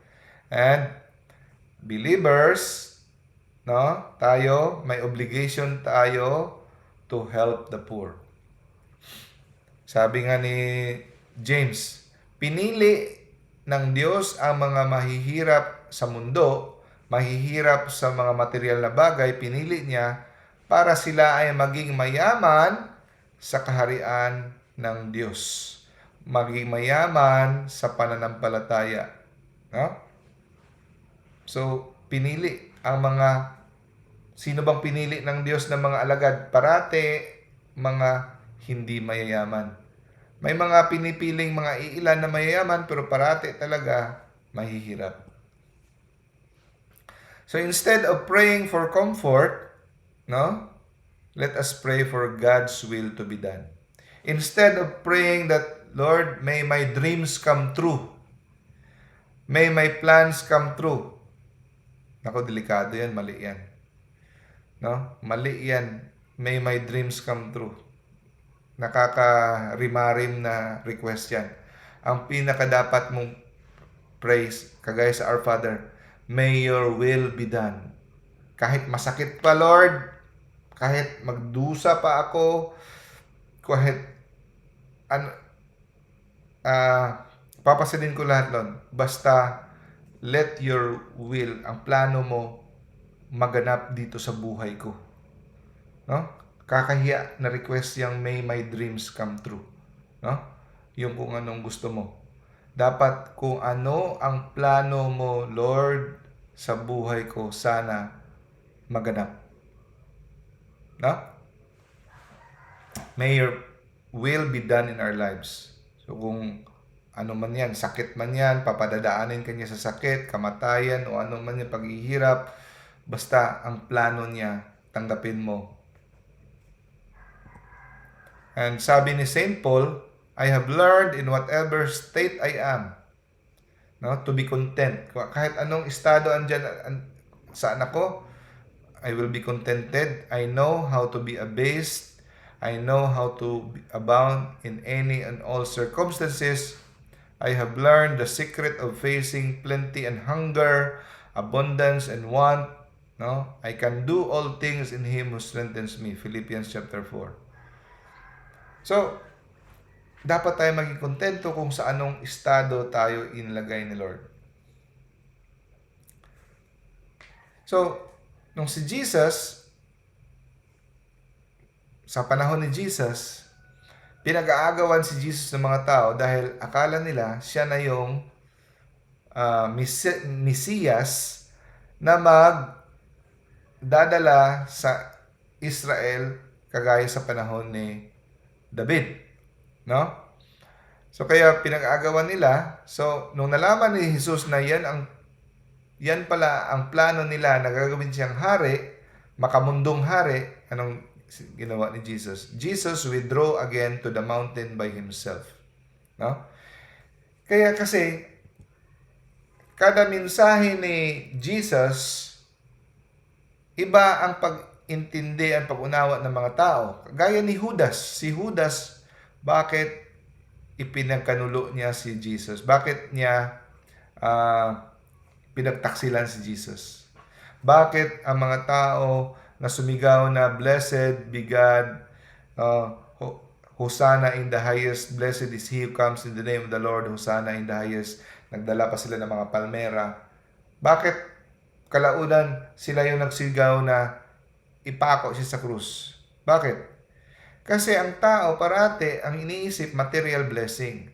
And believers, no, tayo, may obligation tayo to help the poor. Sabi nga ni James, pinili ng Diyos ang mga mahihirap sa mundo, mahihirap sa mga material na bagay, pinili niya para sila ay maging mayaman sa kaharian ng Diyos. Maging mayaman sa pananampalataya. No? So, pinili ang mga, sino bang pinili ng Diyos ng mga alagad? Parate, mga hindi mayayaman. May mga pinipiling mga iilan na mayayaman, pero parate talaga mahihirap. So, instead of praying for comfort, no, let us pray for God's will to be done. Instead of praying that, Lord, may my dreams come true. May my plans come true. Nako, delikado yan, mali yan. No? Mali yan. May my dreams come true. Nakaka-rimarim na request yan. Ang pinaka-dapat mong praise, kagaya sa Our Father, may your will be done. Kahit masakit pa, Lord, kahit magdusa pa ako, kahit papasanin ko lahat, Lord. Basta let your will, ang plano mo, maganap dito sa buhay ko. No? Kakahiya na request yung may my dreams come true. No? Yung kung anong gusto mo. Dapat kung ano ang plano mo, Lord, sa buhay ko, sana maganap. No? May your will be done in our lives. So kung ano man yan, sakit man yan, papadadaanin ka niya sa sakit, kamatayan, o ano man yung paghihirap, basta ang plano niya, tanggapin mo. And sabi ni St. Paul, I have learned in whatever state I am, no, to be content. Kahit anong estado andyan, saan ako, I will be contented. I know how to be abased. I know how to abound in any and all circumstances. I have learned the secret of facing plenty and hunger, abundance and want. No? I can do all things in Him who strengthens me. Philippians chapter 4. So, dapat tayo maging kontento kung sa anong estado tayo inilagay ni Lord. So, nung si Jesus, sa panahon ni Jesus, pinag-aagawan si Jesus ng mga tao dahil akala nila siya na yung Mesiyas na magdadala sa Israel kagaya sa panahon ni David. No? So kaya pinag-aagawan nila. So nung nalaman ni Jesus na yan pala ang plano nila na gagawin siyang hari, makamundong hari, anong ginawa ni Jesus? Jesus withdrew again to the mountain by himself. No? Kaya kasi, kada mensahe ni Jesus, iba ang pag-intindi, ang pag-unawa ng mga tao. Gaya ni Judas. Si Judas, bakit ipinagkanulo niya si Jesus? Bakit niya pinagtaksilan si Jesus? Bakit ang mga tao na sumigaw na blessed be God, Hosanna in the highest, blessed is He who comes in the name of the Lord, Hosanna in the highest, nagdala pa sila ng mga palmera. Bakit kalaunan sila yung nagsigaw na ipako siya sa krus? Bakit? Kasi ang tao parate ang iniisip material blessing,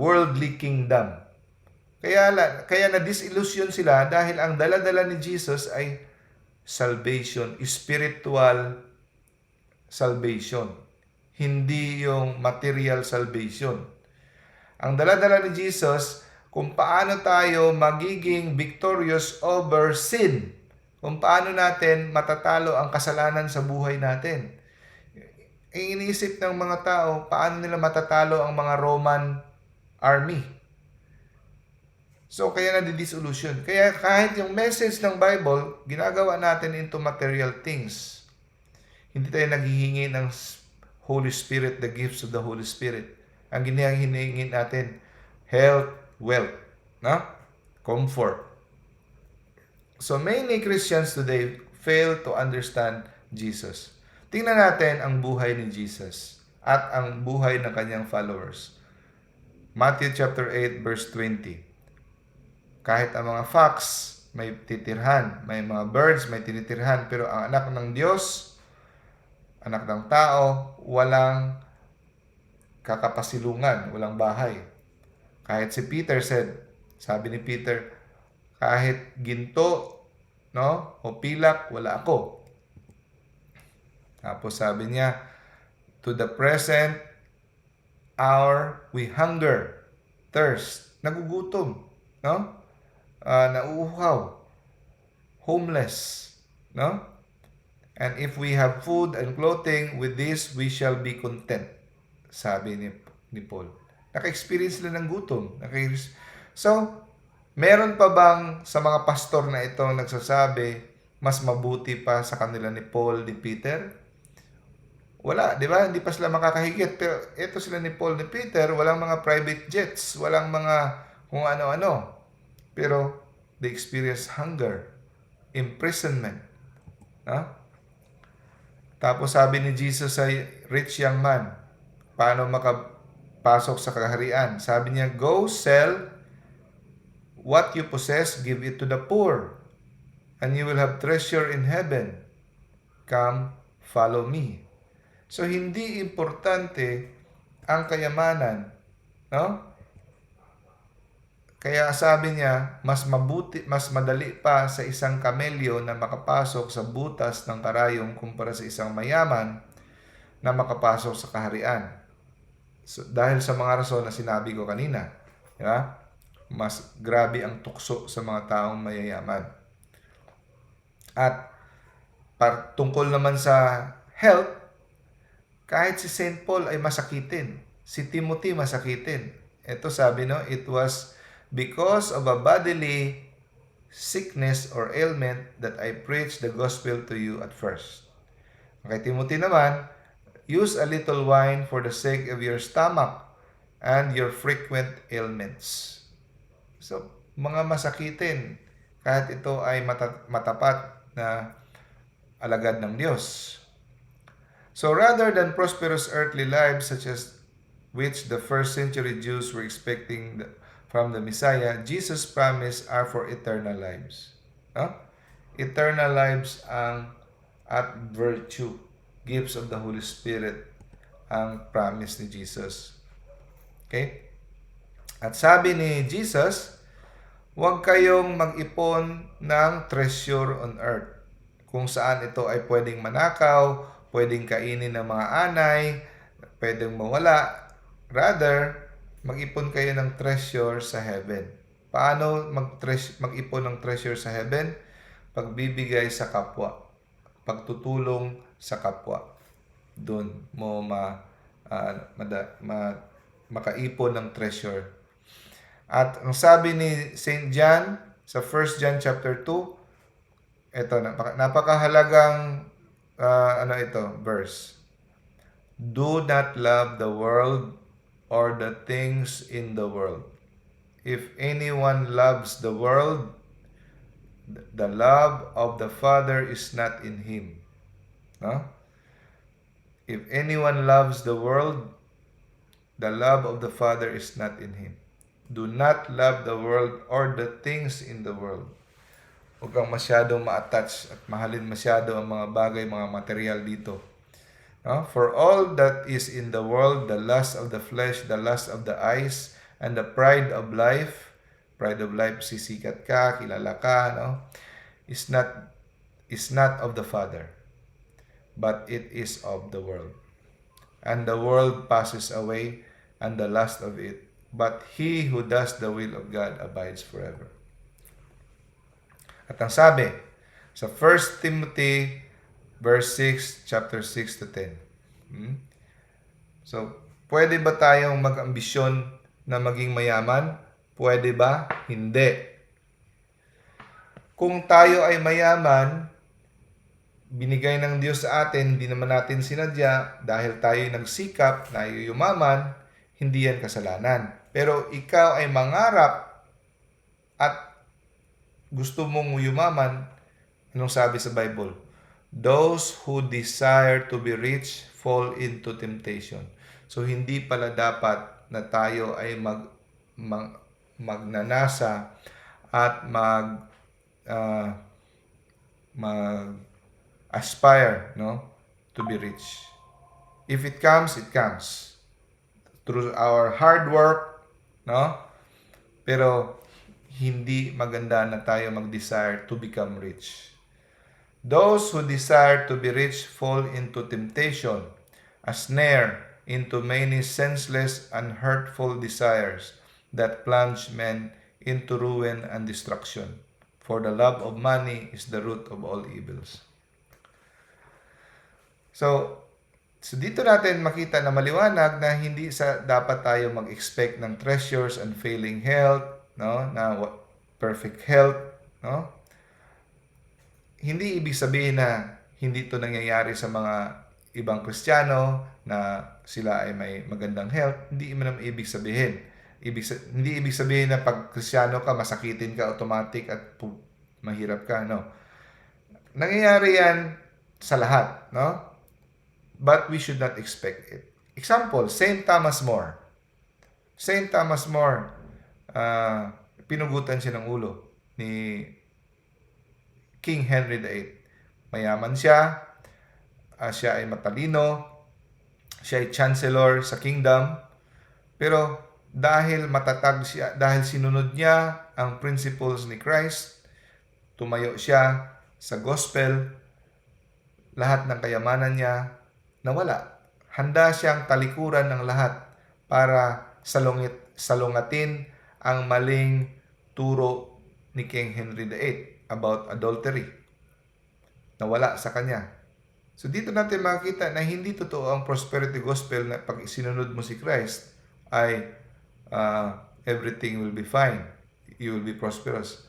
worldly kingdom. Kaya na-disillusion sila dahil ang dala-dala ni Jesus ay salvation, spiritual salvation, hindi yung material salvation. Ang dala-dala ni Jesus, kung paano tayo magiging victorious over sin, kung paano natin matatalo ang kasalanan sa buhay natin. Iniisip ng mga tao, paano nila matatalo ang mga Roman army. So, kaya nadi-disillusion. Kaya kahit yung message ng Bible, ginagawa natin into material things. Hindi tayo naghihingi ng Holy Spirit, the gifts of the Holy Spirit. Ang hinihingi natin, health, wealth, no? Comfort. So, many Christians today fail to understand Jesus. Tingnan natin ang buhay ni Jesus at ang buhay ng kanyang followers. Matthew chapter 8 verse 20. Kahit ang mga fox may titirhan, may mga birds may tinitirhan, pero ang anak ng Diyos, anak ng tao, walang kakapasilungan, walang bahay. Kahit si Peter sabi ni Peter, Kahit ginto, no, o pilak, wala ako. Tapos sabi niya, to the present hour we hunger, thirst, nagugutom, no? Nauuhaw, homeless, no? And if we have food and clothing, with this we shall be content, sabi ni Paul. Naka-experience sila ng gutom. So, meron pa bang sa mga pastor na ito nagsasabi, mas mabuti pa sa kanila ni Paul, ni Peter? Wala, di ba? Hindi pa sila makakahigit. Pero ito sila ni Paul, ni Peter, walang mga private jets, walang mga kung ano-ano. Pero they experience hunger, imprisonment. No? Tapos sabi ni Jesus sa rich young man, paano makapasok sa kaharian? Sabi niya, go sell what you possess, give it to the poor, and you will have treasure in heaven. Come, follow me. So, hindi importante ang kayamanan. No? Kaya sabi niya, mas madali pa sa isang kamelyo na makapasok sa butas ng karayom kumpara sa isang mayaman na makapasok sa kaharian. So, dahil sa mga rason na sinabi ko kanina, di ba? Mas grabe ang tukso sa mga taong mayayaman. At tungkol naman sa health, kahit si St. Paul ay masakitin, si Timothy masakitin. Ito sabi, no, it was because of a bodily sickness or ailment that I preached the gospel to you at first. Kay Timothy naman, use a little wine for the sake of your stomach and your frequent ailments. So, mga masakitin, kahit ito ay matapat na alagad ng Diyos. So, rather than prosperous earthly lives such as which the first century Jews were expecting from the Messiah, Jesus' promise are for eternal lives. No? Eternal lives at virtue, gifts of the Holy Spirit, ang promise ni Jesus. Okay? At sabi ni Jesus, huwag kayong mag-ipon ng treasure on earth, kung saan ito ay pwedeng manakaw, pwedeng kainin ng mga anay, pwedeng mawala. Rather, mag-ipon kayo ng treasure sa heaven. Paano mag-ipon ng treasure sa heaven? Pagbibigay sa kapwa. Pagtutulong sa kapwa. Doon mo makaipon ng treasure. At ang sabi ni St. John sa 1 John chapter 2, ito, napakahalagang verse. Do not love the world or the things in the world. If anyone loves the world, the love of the Father is not in him. No? If anyone loves the world, the love of the Father is not in him. Do not love the world or the things in the world. Huwag kang masyadong ma-attach at mahalin masyado ang mga bagay, mga material dito. No? For all that is in the world, the lust of the flesh, the lust of the eyes, and the pride of life, sisikat ka, kilala ka, no? is not of the Father, but it is of the world. And the world passes away, and the lust of it, but he who does the will of God abides forever. At ang sabi sa 1 Timothy verse 6, chapter 6 to 10. So, pwede ba tayong mag-ambisyon na maging mayaman? Pwede ba? Hindi. Kung tayo ay mayaman, binigay ng Diyos sa atin, hindi naman natin sinadya, dahil tayo nagsikap na yumaman, hindi yan kasalanan. Pero ikaw ay mangarap at gusto mong yumaman, anong sabi sa Bible? Those who desire to be rich fall into temptation. So, hindi pala dapat na tayo ay magnanasa at aspire, no, to be rich. If it comes, it comes through our hard work, no? Pero hindi maganda na tayo mag-desire to become rich. Those who desire to be rich fall into temptation, a snare, into many senseless and hurtful desires that plunge men into ruin and destruction. For the love of money is the root of all evils. So dito natin makita na maliwanag na hindi dapat tayo mag-expect ng treasures and failing health, no? Perfect health, no? Hindi ibig sabihin na hindi ito nangyayari sa mga ibang Kristiyano na sila ay may magandang health. Hindi naman ibig sabihin. Hindi ibig sabihin na pag Kristiyano ka, masakitin ka automatic at mahirap ka, no? Nangyayari yan sa lahat, no? But we should not expect it. Example, Saint Thomas More. Saint Thomas More, pinugutan siya ng ulo ni King Henry VIII. Mayaman siya, siya ay matalino, siya ay chancellor sa kingdom, pero dahil matatag siya, dahil sinunod niya ang principles ni Christ, tumayo siya sa gospel, lahat ng kayamanan niya nawala. Handa siyang talikuran ng lahat para salungatin ang maling turo ni King Henry VIII about adultery. Nawala sa kanya. So dito natin makikita na hindi totoo ang prosperity gospel na pag sinunod mo si Christ ay everything will be fine. You will be prosperous.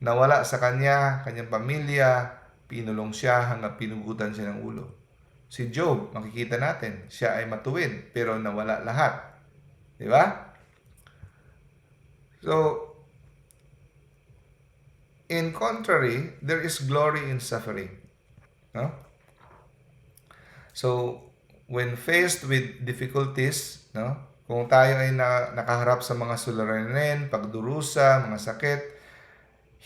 Nawala sa kanya, kanyang pamilya, pinulong siya hanggang pinugutan siya ng ulo. Si Job, makikita natin, siya ay matuwid pero nawala lahat. Di ba? So, in contrary, there is glory in suffering. No? So, when faced with difficulties, no? Kung tayo ay nakaharap sa mga suliranin, pagdurusa, mga sakit,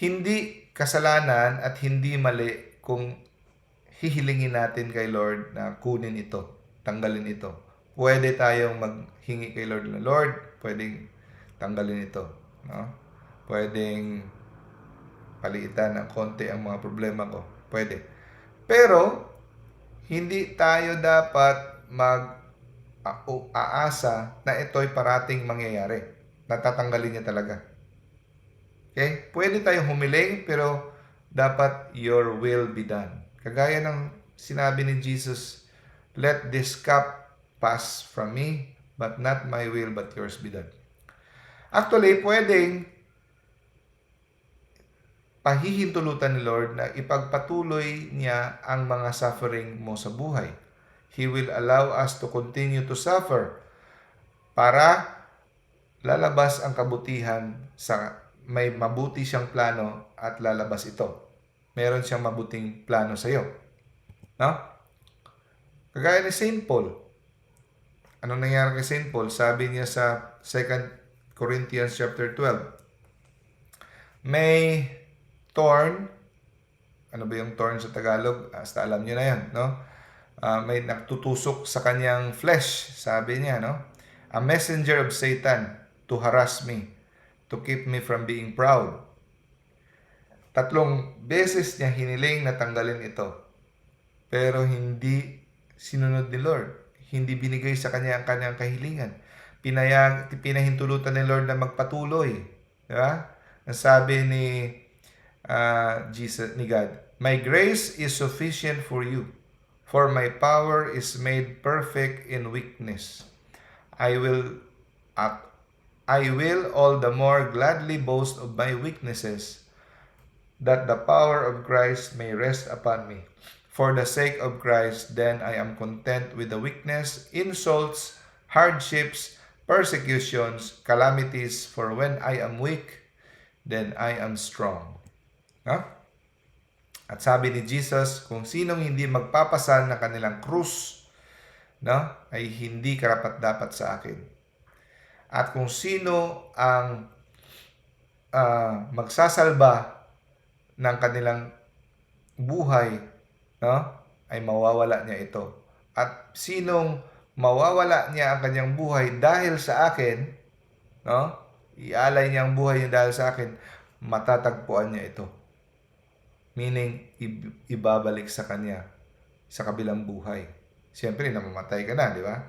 hindi kasalanan at hindi mali kung hihilingin natin kay Lord na kunin ito, tanggalin ito. Pwede tayong maghingi kay Lord na, Lord, pwedeng tanggalin ito. No? Pwedeng paliitan ng konti ang mga problema ko. Pwede. Pero, hindi tayo dapat aasa na ito'y parating mangyayari. Natatanggalin niya talaga. Okay? Pwede tayong humiling, pero dapat your will be done. Kagaya ng sinabi ni Jesus, let this cup pass from me, but not my will, but yours be done. Actually, pwedeng pahihintulutan ni Lord na ipagpatuloy niya ang mga suffering mo sa buhay. He will allow us to continue to suffer para lalabas ang kabutihan sa may mabuti siyang plano at lalabas ito. Meron siyang mabuting plano sa iyo. No? Kagaya ni St. Paul. Anong nangyari kay St. Paul? Sabi niya sa 2 Corinthians chapter 12. May thorn. Ano ba yung thorn sa Tagalog? Basta alam niyo na yan, no? May nagtutusok sa kanyang flesh, sabi niya, no? A messenger of Satan to harass me, to keep me from being proud. 3 beses niya hiniling na tanggalin ito. Pero hindi sinunod ni Lord. Hindi binigay sa kanya ang kanyang kahilingan. Pinahintulutan ni Lord na magpatuloy. Diba? Ang sabi ni Jesus, ni God, my grace is sufficient for you, for my power is made perfect in weakness. I will all the more gladly boast of my weaknesses, that the power of Christ may rest upon me. For the sake of Christ, then I am content with the weakness, insults, hardships, persecutions, calamities, for when I am weak, then I am strong. No? At sabi ni Jesus, kung sinong hindi magpapasal ng kanilang krus, no, ay hindi karapat-dapat sa akin. At kung sino ang magsasalba ng kanilang buhay, no, ay mawawala niya ito. At sinong mawawala niya ang kanyang buhay dahil sa akin, no, ialay niya ang buhay niya dahil sa akin, matatagpuan niya ito. Meaning, ibabalik sa kanya sa kabilang buhay. Siyempre, namamatay ka na, di ba?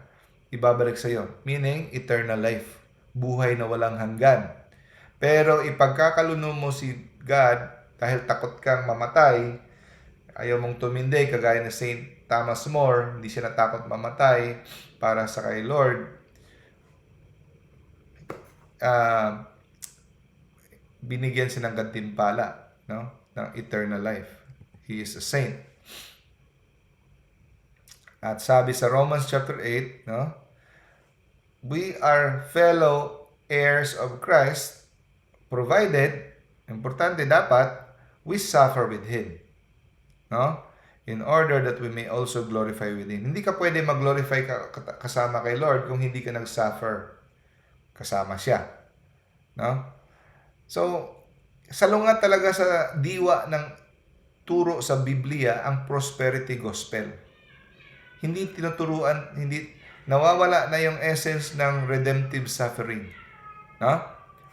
Ibabalik sa iyo. Meaning, eternal life. Buhay na walang hanggan. Pero ipagkakaluno mo si God dahil takot kang mamatay, ayaw mong tumindig, kagaya ni Saint Thomas More, hindi siya natakot mamatay para sa kay Lord. Binigyan siya ng gantimpala, no? Ng eternal life. He is a saint. At sabi sa Romans chapter 8, no? We are fellow heirs of Christ provided, importante dapat, we suffer with Him. No? In order that we may also glorify with Him. Hindi ka pwede mag-glorify kasama kay Lord kung hindi ka nag-suffer kasama siya. No? So, salungat talaga sa diwa ng turo sa Biblia ang prosperity gospel. Hindi tinuturuan, hindi nawawala na yung essence ng redemptive suffering. No?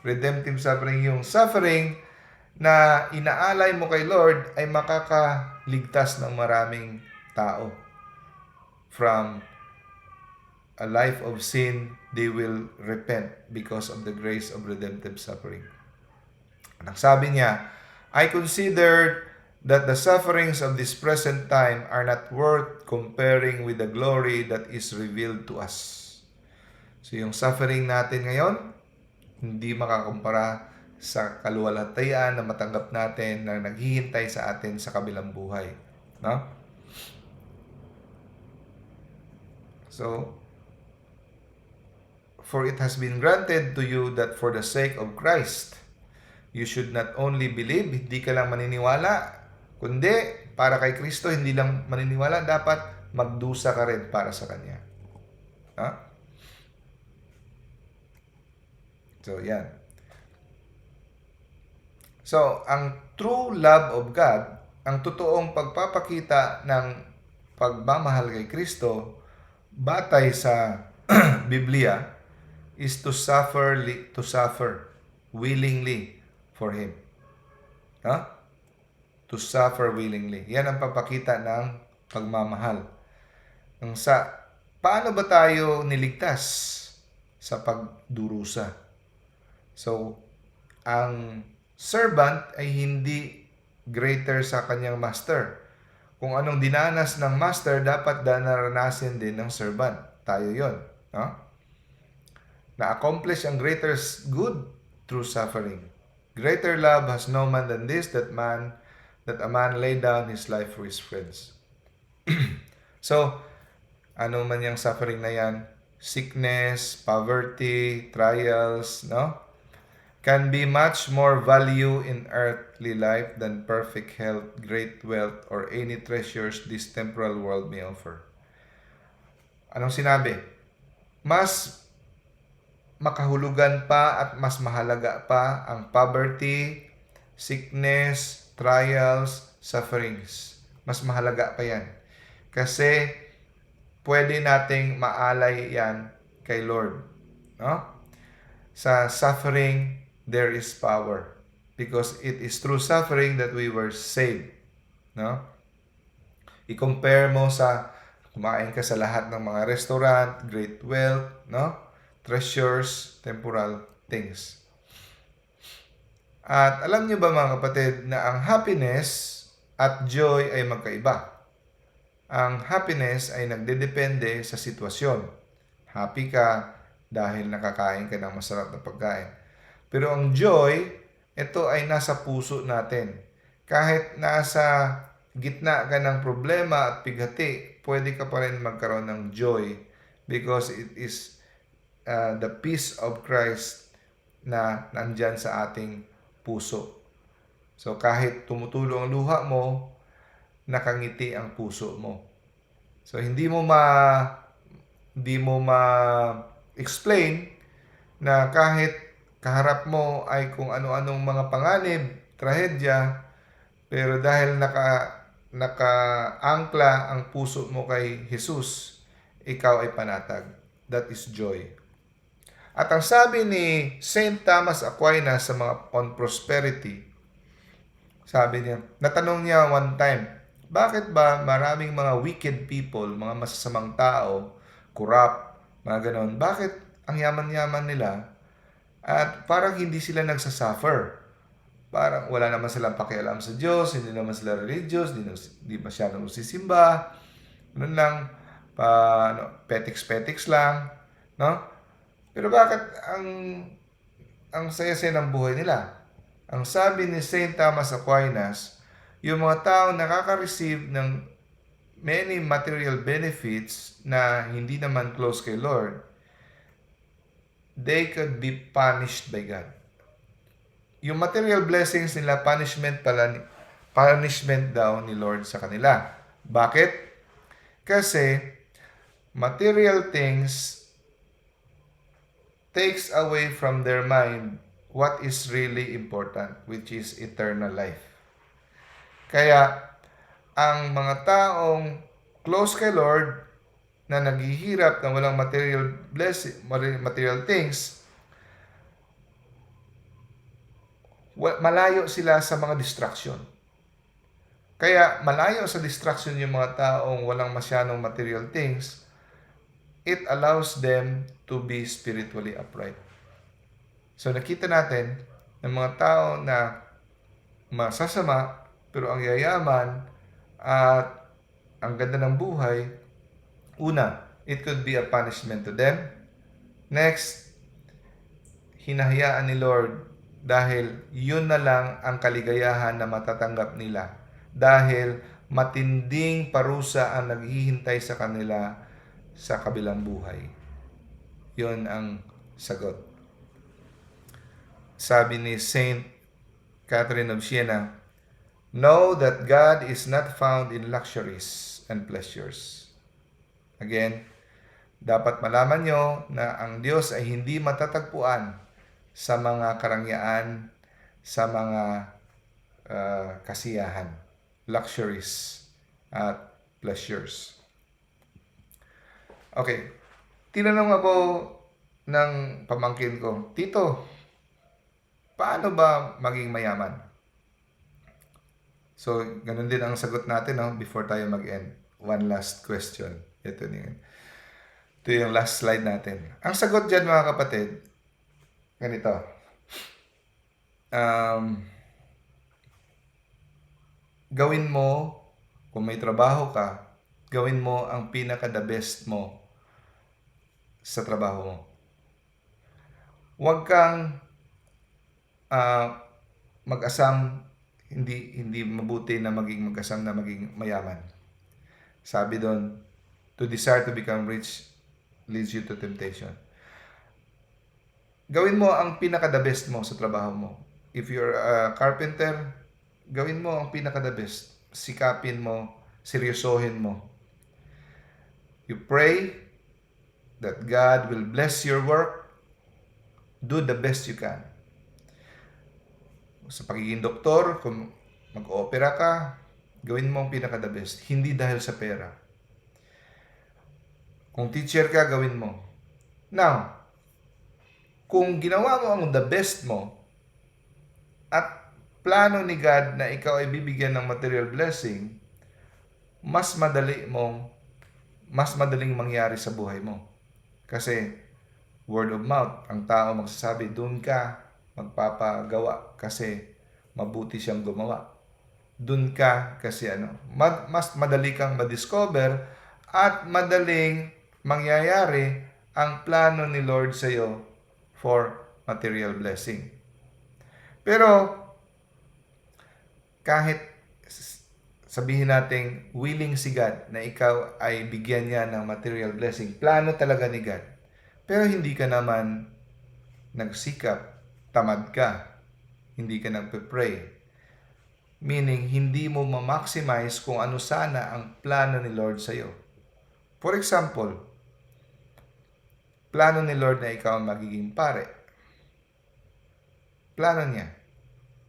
Redemptive suffering, yung suffering na inaalay mo kay Lord ay makakaligtas ng maraming tao. From a life of sin, they will repent because of the grace of redemptive suffering. Ang sabi niya, I considered that the sufferings of this present time are not worth comparing with the glory that is revealed to us. So yung suffering natin ngayon, hindi makakumpara sa kaluwalhatian na matanggap natin na naghihintay sa atin sa kabilang buhay. No? So, for it has been granted to you that for the sake of Christ, you should not only believe, hindi ka lang maniniwala, kundi para kay Kristo, hindi lang maniniwala, dapat magdusa ka rin para sa Kanya. Ha? So, yan. So, ang true love of God, ang totoong pagpapakita ng pagmamahal kay Kristo, batay sa Biblia, is to suffer willingly for Him. Ha? To suffer willingly. Yan ang papakita ng pagmamahal. Paano ba tayo niligtas? Sa pagdurusa. So, ang servant ay hindi greater sa kanyang master. Kung anong dinanas ng master, dapat naranasin din ng servant. Tayo yon, no? Na-accomplish ang greater good through suffering. Greater love has no man than this, that a man lay down his life for his friends. So, ano man yung suffering na yan, sickness, poverty, trials, no? Can be much more value in earthly life than perfect health, great wealth, or any treasures this temporal world may offer. Anong sinabi? Mas makahulugan pa at mas mahalaga pa ang poverty, sickness, trials, sufferings. Mas mahalaga pa yan. Kasi pwede nating maalay yan kay Lord. No? Sa suffering, there is power. Because it is through suffering that we were saved. No? I-compare mo sa kumain ka sa lahat ng mga restaurant, great wealth, no? Treasures, temporal things. At alam niyo ba mga kapatid na ang happiness at joy ay magkaiba. Ang happiness ay nagdedepende sa sitwasyon. Happy ka dahil nakakain ka ng masarap na pagkain. Pero ang joy, ito ay nasa puso natin. Kahit nasa gitna ka ng problema at pighati, pwede ka pa rin magkaroon ng joy because it is the peace of Christ na nandyan sa ating puso. So kahit tumutulo ang luha mo, nakangiti ang puso mo. So hindi mo explain na kahit kaharap mo ay kung ano-anong mga panganib, trahedya, pero dahil naka-angkla ang puso mo kay Jesus, ikaw ay panatag. That is joy. At ang sabi ni Saint Thomas Aquinas sa mga on prosperity, sabi niya, natanong niya one time, bakit ba maraming mga wicked people, mga masasamang tao, corrupt, mga ganon, bakit ang yaman-yaman nila at parang hindi sila nagsasuffer? Parang wala naman silang pakialam sa Diyos, hindi naman sila religious, hindi masyadong sisimba, ganun lang, petiks-petiks lang, no? Pero bakit ang saya-saya ng buhay nila? Ang sabi ni Saint Thomas Aquinas, yung mga tao nakaka-receive ng many material benefits na hindi naman close kay Lord, they could be punished by God. Yung material blessings nila, punishment daw ni Lord sa kanila. Bakit? Kasi material things takes away from their mind what is really important, which is eternal life. Kaya, ang mga taong close kay Lord, na naghihirap ng walang material blessing, material things, malayo sila sa mga distraction. Kaya, malayo sa distraction yung mga taong walang masyadong material things, it allows them to be spiritually upright. So nakita natin ng mga tao na masasama pero ang yayaman at ang ganda ng buhay, una, it could be a punishment to them. Next, hinahayaan ni Lord dahil yun na lang ang kaligayahan na matatanggap nila. Dahil matinding parusa ang naghihintay sa kanila sa kabilang buhay. Yun ang sagot. Sabi ni Saint Catherine of Siena, know that God is not found in luxuries and pleasures. Again, dapat malaman nyo na ang Diyos ay hindi matatagpuan sa mga karangyaan, sa mga kasiyahan, luxuries at pleasures. Okay, tinanong ako ng pamangkin ko, Tito, paano ba maging mayaman? So, ganun din ang sagot natin, no? Before tayo mag-end. One last question. Ito yung last slide natin. Ang sagot dyan, mga kapatid, ganito. Gawin mo, kung may trabaho ka, gawin mo ang pinaka-the best mo sa trabaho mo. Huwag kang mag-asam, hindi mabuti na maging mag-asam na maging mayaman. Sabi doon, to desire to become rich leads you to temptation. Gawin mo ang pinaka-the best mo sa trabaho mo. If you're a carpenter, gawin mo ang pinaka-the best. Sikapin mo, seryosohin mo. You pray that God will bless your work. Do the best you can. Sa pagiging doktor, kung mag-opera ka, gawin mo ang pinaka-the best. Hindi dahil sa pera. Kung teacher ka, gawin mo. Now, kung ginawa mo ang the best mo, at plano ni God na ikaw ay bibigyan ng material blessing, mas madaling mangyari sa buhay mo. Kasi, word of mouth, ang tao magsasabi, doon ka magpapagawa kasi mabuti siyang gumawa. Doon ka kasi mas madali kang ma-discover at madaling mangyayari ang plano ni Lord sa iyo for material blessing. Pero kahit sabihin nating willing si God na ikaw ay bigyan niya ng material blessing, plano talaga ni God. Pero hindi ka naman nagsikap, tamad ka, hindi ka nagpe-pray. Meaning, hindi mo ma-maximize kung ano sana ang plano ni Lord sa iyo. For example, plano ni Lord na ikaw ang magiging pare. Plano niya.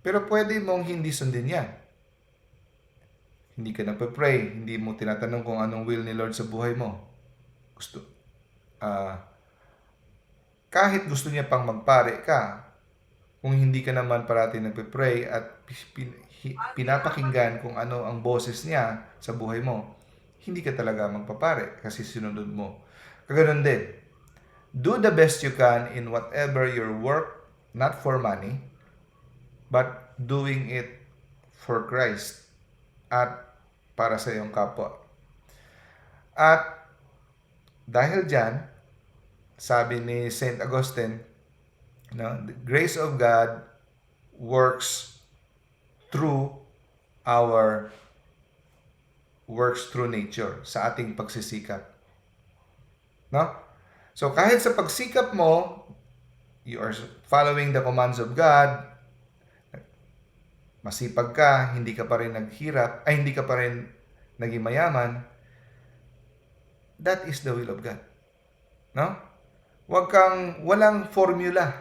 Pero pwede mong hindi sundin yan. Hindi ka nagpe-pray, hindi mo tinatanong kung anong will ni Lord sa buhay mo. kahit gusto niya pang magpare ka, kung hindi ka naman parati nagpe-pray at pinapakinggan kung ano ang boses niya sa buhay mo, hindi ka talaga magpapare kasi sinunod mo. Kaganon din, do the best you can in whatever your work, not for money, but doing it for Christ at para sa iyong kapwa. At dahil dyan, sabi ni Saint Augustine, no, the grace of God works through our works through nature, sa ating pagsisikap. No? So kahit sa pagsikap mo, you are following the commands of God, masipag ka, hindi ka pa rin naghirap, ay hindi ka pa rin naging mayaman, that is the will of God. No? Walang formula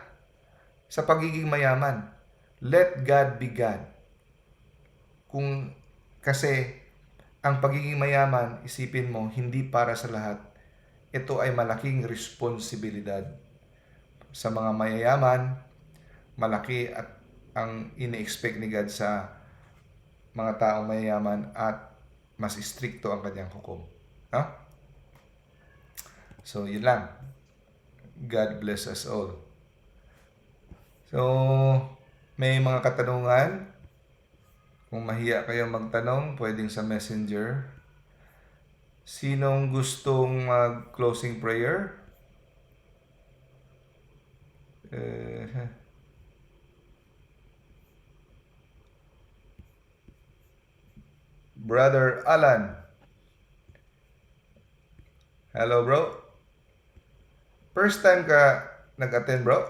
sa pagiging mayaman. Let God be God. Kasi ang pagiging mayaman, isipin mo, hindi para sa lahat. Ito ay malaking responsibilidad. Sa mga mayayaman, malaki at ang ini-expect ni God sa mga taong mayayaman at mas istrikto ang kanyang hukom. No? So, yun lang. God bless us all. So, may mga katanungan. Kung mahiya kayo magtanong, pwedeng sa messenger. Sinong gustong mag-closing prayer? Brother Alan. Hello, bro. First time ka nag-attend, bro?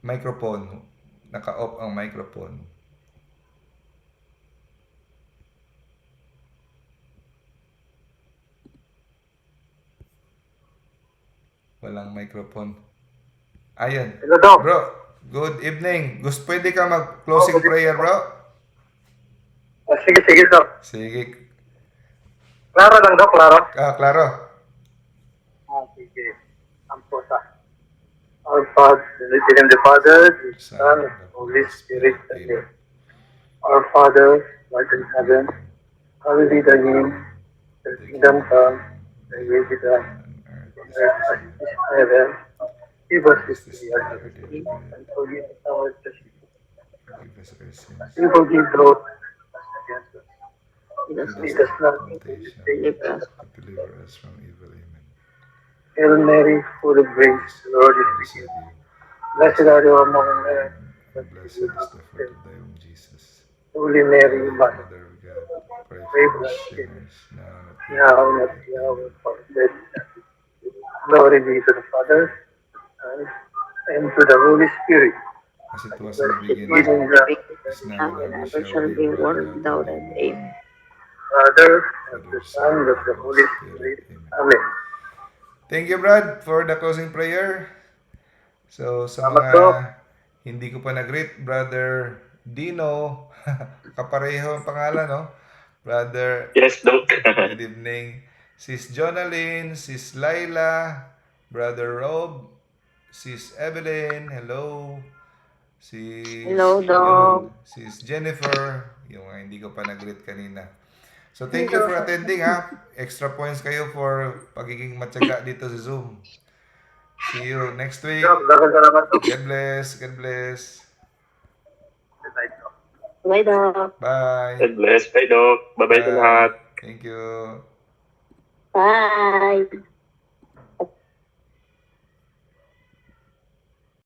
Microphone. Naka-off ang microphone. Walang microphone. Ayun. Hello, Doc. Bro, good evening. Pwede ka mag-closing prayer, bro? Sige, Doc. Sige. Klaro lang, Doc, klaro. Klaro. Sige. Amposa. Our Father, in the name of the Father, the Son, and the Holy Spirit. Amen. Our Father, who art in heaven, hallowed be thy name. Thy kingdom come, thy will be done. On earth as it is in heaven. Give us this day our daily bread, and forgive us our trespasses. We forgive those who trespass against us. Lead us not into temptation, but Deliver us from evil. Amen. Hail Mary, full of grace, the Lord is with you. Blessed are you among men, And blessed is the fruit of thy womb, Jesus. Holy Mary, Mother Mother of God, pray pray for for us us sinners, sinners, now now and at the hour of our death. Glory be to the Father, and to the Holy Spirit, as it was in the as it beginning, is in the is now, and ever shall be world without end. Amen. Father, and Father, the Son, and of the Holy Spirit. Amen. Amen. Thank you, Brad, for the closing prayer. So, sa Salamat mga po. hindi ko pa nag-greet, Brother Dino, kapareho ang pangalan, no? Brother, Yes, Doc. good evening. Sis Jonalyn, Sis Laila, Brother Rob, Sis Evelyn, hello. Hello, Doc. Sis Jennifer, yung hindi ko pa nag-greet kanina. So, thank you for attending, ha. Extra points kayo for pagiging matyaga dito sa Zoom. See you next week. Doc, dagang salamat, Doc. God bless. God bless. Bye, Doc. Bye. God bless. Bye, Doc. Bye-bye sa lahat. Thank you. Bye.